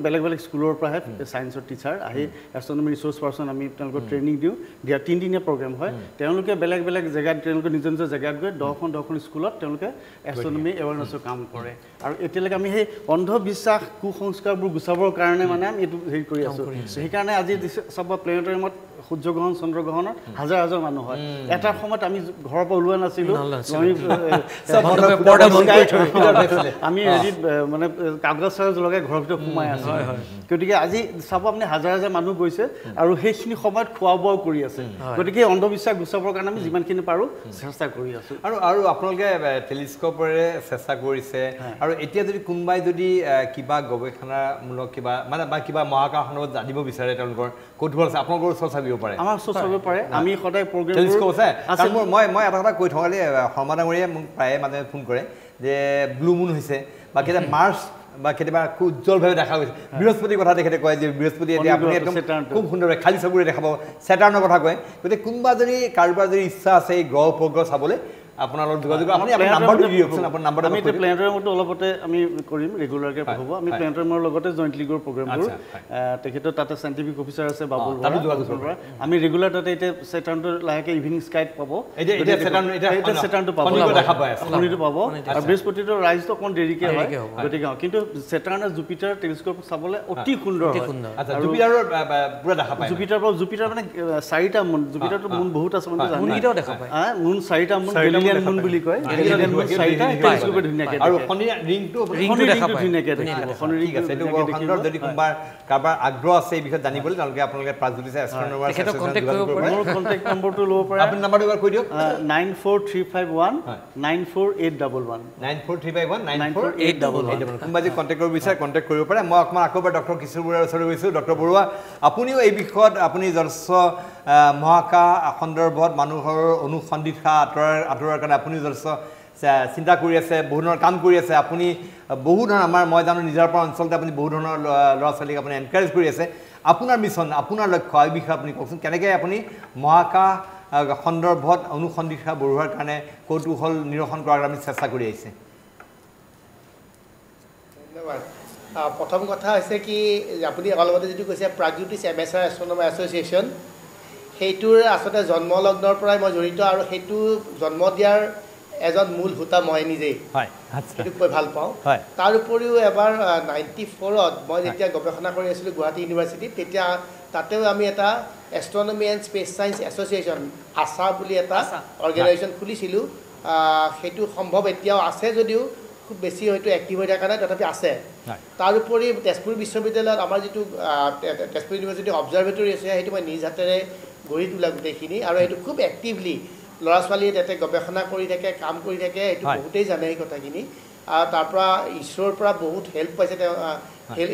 বেলেগ বেলেগ স্কুলৰ পৰাহে ছায়েন্সৰ টিচাৰ আহি এষ্ট্ৰনমি ৰিচোৰ্চ পাৰ্চন আমি তেওঁলোকক ট্ৰেইনিং দিওঁ দিয়া 3 দিনীয়া প্ৰগ্ৰেম হয় তেওঁলোকে বেলেগ বেলেগ জেগাত তেওঁলোকে নিজৰ নিজৰ জেগাত গৈ 10খন স্কুলত তেওঁলোকে এষ্ট্ৰনমি এৱাৰনেছৰ কাম কৰে আৰু এতিয়ালৈকে আমি সেই অন্ধবিশ্বাস কুসংস্কাৰবোৰ গুচাবৰ কাৰণে মানে আমি এইটো হেৰি কৰি আছোঁ সেইকাৰণে আজি চব প্লেনেটৰিয়ামত সূৰ্যগ্ৰহণ চন্দ্ৰগ্ৰহণত হাজাৰ হাজাৰ মানুহ হয় এটা সময়ত আমি ঘৰৰ পৰা ওলোৱা নাছিলোঁ আমি হেৰিত মানে কাগজ চাগজ লগাই ঘৰৰ ভিতৰত সোমাই আছোঁ গতিকে আজি চাব আপুনি হাজাৰ হাজাৰ মানুহ গৈছে আৰু সেইখিনি সময়ত খোৱা বোৱাও কৰি আছে গতিকে অন্ধবিশ্বাস গুচাবৰ কাৰণে আমি যিমানখিনি পাৰোঁ চেষ্টা কৰি আছোঁ আৰু আপোনালোকে টেলিস্কোপেৰে চেষ্টা কৰিছে আৰু এতিয়া যদি কোনোবাই যদি কিবা গৱেষণামূলক কিবা মানে বা কিবা মহাকাশ সন্দৰ্ভত জানিব বিচাৰে তেওঁলোকৰ কৌতূহল আছে আপোনালোকৰ ওচৰত চাবিব পাৰে আমাৰ ওচৰত চাবিব পাৰে আমি সদায় প্ৰগ্ৰেম টেলিস্কোপ আছে কাৰণ মই এটা কথা কৈ থকালে শৰ্মা ডাঙৰীয়ে মোক প্ৰায়ে মানুহে ফোন কৰে যে ব্লু মুন হৈছে বা কেতিয়া মাৰ্চ বা কেতিয়াবা খুব উজ্জ্বলভাৱে দেখা গৈছে বৃহস্পতিৰ কথা তেখেতে কয় যে বৃহস্পতি এতিয়া আপুনি একদম খুব সুন্দৰভাৱে খালী চকুৰে দেখাব চেটাৰ্ণৰ কথা কয় গতিকে কোনোবা যদি কাৰোবাৰ যদি ইচ্ছা আছে এই গ্ৰহ উপগ্ৰহ চাবলৈ আপোনালোক যোগাযোগ আপুনি নাম্বাৰটো দিয়কচোন আপোনাৰ নাম্বাৰটো আমি প্লেনেটৰিয়ামটো অলপতে আমি কৰিম ৰেগুলাৰকৈ হ'ব আমি প্লেনেটৰিয়ামৰ লগতে জইণ্টলি গ্ৰ' প্ৰগ্ৰেমবোৰ তেখেতৰ তাতে চাইণ্টিফিক অফিচাৰ আছে বাবুল পৰা আমি ৰেগুলাৰ তাতে এতিয়া চেটাৰ্ণটো লাহেকৈ ইভিনিং স্কাইত পাব চেটাৰ্ণটো পাব শনিটো পাব আৰু বৃহস্পতিটো ৰাইজটো অকণমান দেৰিকৈ হয় গতিকে কিন্তু চেটাৰ্ণ আৰু জুপিটাৰ টেলিস্কোপ চাবলৈ অতি সুন্দৰ জুপিটাৰ মানে 4টা মুন জুপিটাৰটো মুন বহুত আছে মানে মুন 4টা মুন মুন বুলি কয় টেলিস্কোপে ধুনীয়াকৈ আৰু শনিৰ ৰিংটো ধুনীয়াকৈ দেখিব শনিৰ ৰিং আছে এইটো সুন্দৰ যদি কাৰোবাৰ আগ্ৰহ আছে এই বিষয়ে জানিবলৈ তেওঁলোকে আপোনালোকে প্ৰাগজ্যোতি এষ্ট্ৰনমাৰ্ছ তেখেতক কণ্টেক্ট কৰিব পাৰে মোৰ কণ্টেক্ট নম্বৰটো ল'ব পাৰে আপুনি নাম্বাৰটো এবাৰ কৈ দিয়ক 94351 94811 94351 কোনোবা যদি কণ্টেক্ট কৰিব বিচাৰে কণ্টেক্ট কৰিব পাৰে মই অকণমান আকৌ এবাৰ ডক্টৰ কিশোৰ বৰুৱাৰ ওচৰলৈ গৈছোঁ ডক্টৰ বৰুৱা আপুনিও এই বিষয়ত আপুনি যথেষ্ট মহাকাশ সন্দৰ্ভত মানুহৰ অনুসন্ধিতা আঁতৰোৱাৰ কাৰণে আপুনি যথেষ্ট চিন্তা কৰি আছে বহু ধৰণৰ কাম কৰি আছে আপুনি বহু ধৰণৰ মই জানো নিজৰ পৰা অঞ্চলতে আপুনি বহু ধৰণৰ ল'ৰা ছোৱালীক আপুনি এনকাৰেজ কৰি আছে আপোনাৰ মিছন আপোনাৰ লক্ষ্য এই বিষয়ে আপুনি কওকচোন কেনেকৈ আপুনি মহাকাশ সন্দৰ্ভত অনুসন্ধিতা বঢ়োৱাৰ কাৰণে কৌতূহল নিৰসন কৰাৰ আমি চেষ্টা কৰি আহিছে ধন্যবাদ প্ৰথম কথা হৈছে কি আপুনি অলপতে যিটো কৈছে প্ৰাগজ্যোতিষ এমএছআৰ এষ্ট্ৰনমাৰ এছ'চিয়েশ্যন সেইটোৰ আচলতে জন্মলগ্নৰ পৰাই মই জড়িত আৰু সেইটো জন্ম দিয়াৰ এজন মূল হোতা মই নিজেই সেইটো কৈ ভাল পাওঁ তাৰ উপৰিও এবাৰ 94ত মই যেতিয়া গৱেষণা কৰি আছিলোঁ গুৱাহাটী ইউনিভাৰ্চিটিত তেতিয়া তাতেও আমি এটা astronomy and space science association Asha বুলি এটা অৰ্গেনাইজেশ্যন খুলিছিলোঁ সেইটো সম্ভৱ এতিয়াও আছে যদিও খুব বেছি হয়তো এক্টিভ হৈ থকা নাই তথাপি আছে তাৰ উপৰি তেজপুৰ বিশ্ববিদ্যালয়ত আমাৰ যিটো তেজপুৰ ইউনিভাৰ্চিটি অবজাৰভেটৰী আছে সেইটো মই নিজ হাতেৰে গঢ়ি তোলা গোটেইখিনি আৰু সেইটো খুব এক্টিভলি ল'ৰা ছোৱালীয়ে তাতে গৱেষণা কৰি থাকে কাম কৰি থাকে সেইটো বহুতেই জানে এই কথাখিনি আৰু তাৰ পৰা ইছৰোৰ পৰা বহুত হেল্প পাইছে তেওঁ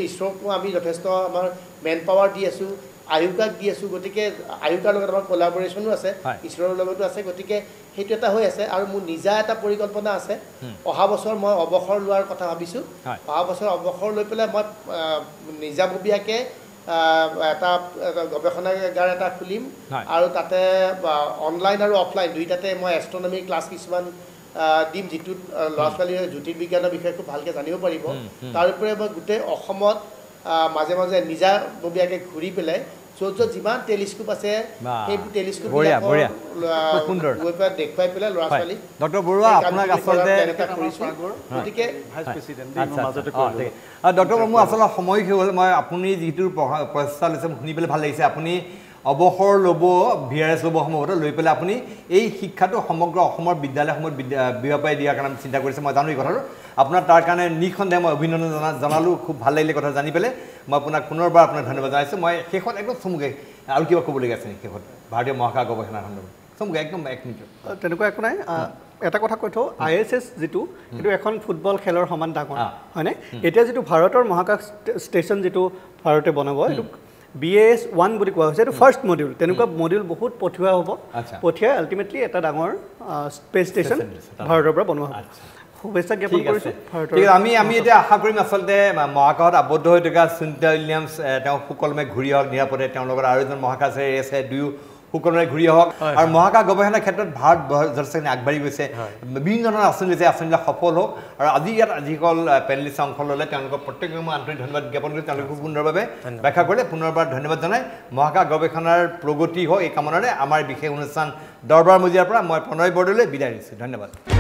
ইছৰোকো আমি যথেষ্ট আমাৰ মেন পাৱাৰ দি আছোঁ আয়ুকাক দি আছোঁ গতিকে আয়ুকাৰ লগত আমাৰ কোলাবৰেশ্যনো আছে ইছৰোৰ লগতো আছে গতিকে সেইটো এটা হৈ আছে আৰু মোৰ নিজা এটা পৰিকল্পনা আছে অহা বছৰ মই অৱসৰ লোৱাৰ কথা ভাবিছোঁ অহা বছৰ অৱসৰ লৈ পেলাই মই নিজাববীয়াকৈ এটা গৱেষণাগাৰ এটা খুলিম আৰু তাতে অনলাইন আৰু অফলাইন দুইটাতে মই এষ্ট্ৰনমি ক্লাছ কিছুমান দিম যিটোত ল'ৰা ছোৱালীয়ে জ্যোতিৰ্বিজ্ঞানৰ বিষয়ে খুব ভালকৈ জানিব পাৰিব তাৰ উপৰি মই গোটেই অসমত মাজে মাজে নিজাববীয়াকৈ ঘূৰি পেলাই য'ত যিমান টেলিস্কোপ আছে সেই টেলিস্কোপ গৈ পেলাই দেখুৱাই পেলাই ল'ৰা ছোৱালী ডক্টৰ বৰুৱা আপোনাক আচলতে গতিকে ডক্টৰ মোৰ আচলতে সময় হৈ গ'ল মই আপুনি যিটো প্ৰচেষ্টা লৈছে শুনি পেলাই ভাল লাগিছে আপুনি অৱসৰ ল'ব VRS ল'ব সম্ভৱত লৈ পেলাই আপুনি এই শিক্ষাটো সমগ্ৰ অসমৰ বিদ্যালয়সমূহত বিয়পাই দিয়াৰ কাৰণে চিন্তা কৰিছে মই জানো এই কথাটো আপোনাৰ তাৰ কাৰণে নিঃসন্দেহে মই অভিনন্দন জনালোঁ খুব ভাল লাগিলে কথা জানি পেলাই মই আপোনাক পুনৰবাৰ আপোনাক ধন্যবাদ জনাইছোঁ মই শেষত একদম চমুকৈ আৰু কিবা ক'বলগীয়া আছে নেকি শেষত ভাৰতীয় মহাকাশ গৱেষণা খণ্ডত চমুকৈ একদম 1 মিনিট তেনেকুৱা একো নাই এটা কথা কৈ থওঁ ISS যিটো এইটো এখন ফুটবল খেলৰ সমান ডাঙৰ হয়নে এতিয়া যিটো ভাৰতৰ মহাকাশ ষ্টেচন যিটো ভাৰতে বনাব এইটো BAS-1 বুলি কোৱা হৈছে এইটো ফাৰ্ষ্ট মডিউল তেনেকুৱা মডিউল বহুত পঠিওৱা হ'ব পঠিয়াই আল্টিমেটলি এটা ডাঙৰ স্পেচ ষ্টেচন ভাৰতৰ পৰা বনোৱা হ'ব শুভেচ্ছা জ্ঞাপন কৰিছোঁ আমি এতিয়া আশা কৰিম আচলতে মহাকাশত আবদ্ধ হৈ থকা সুনীতা উইলিয়ামছ তেওঁ সুকলমে ঘূৰি আহক নিৰাপদে তেওঁৰ লগত আৰু এজন মহাকাশচাৰী আছে দুয়ো সুকলমে ঘূৰি আহক আৰু মহাকাশ গৱেষণাৰ ক্ষেত্ৰত ভাৰত যথেষ্টখিনি আগবাঢ়ি গৈছে বিভিন্ন ধৰণৰ আঁচনি লৈছে আঁচনিবিলাক সফল হওক আৰু আজি ইয়াত যিসকল পেনেলিষ্ট অংশ ল'লে তেওঁলোকক প্ৰত্যেককে মই আন্তৰিক ধন্যবাদ জ্ঞাপন কৰি তেওঁলোকে খুব সুন্দৰভাৱে ব্যাখ্যা কৰিলে পুনৰবাৰ ধন্যবাদ জনাই মহাকাশ গৱেষণাৰ প্ৰগতি হওক এই কামনাৰে আমাৰ বিশেষ অনুষ্ঠান দৰবাৰ মজিয়াৰ পৰা মই প্ৰণয় বৰদলৈ বিদায় দিছোঁ ধন্যবাদ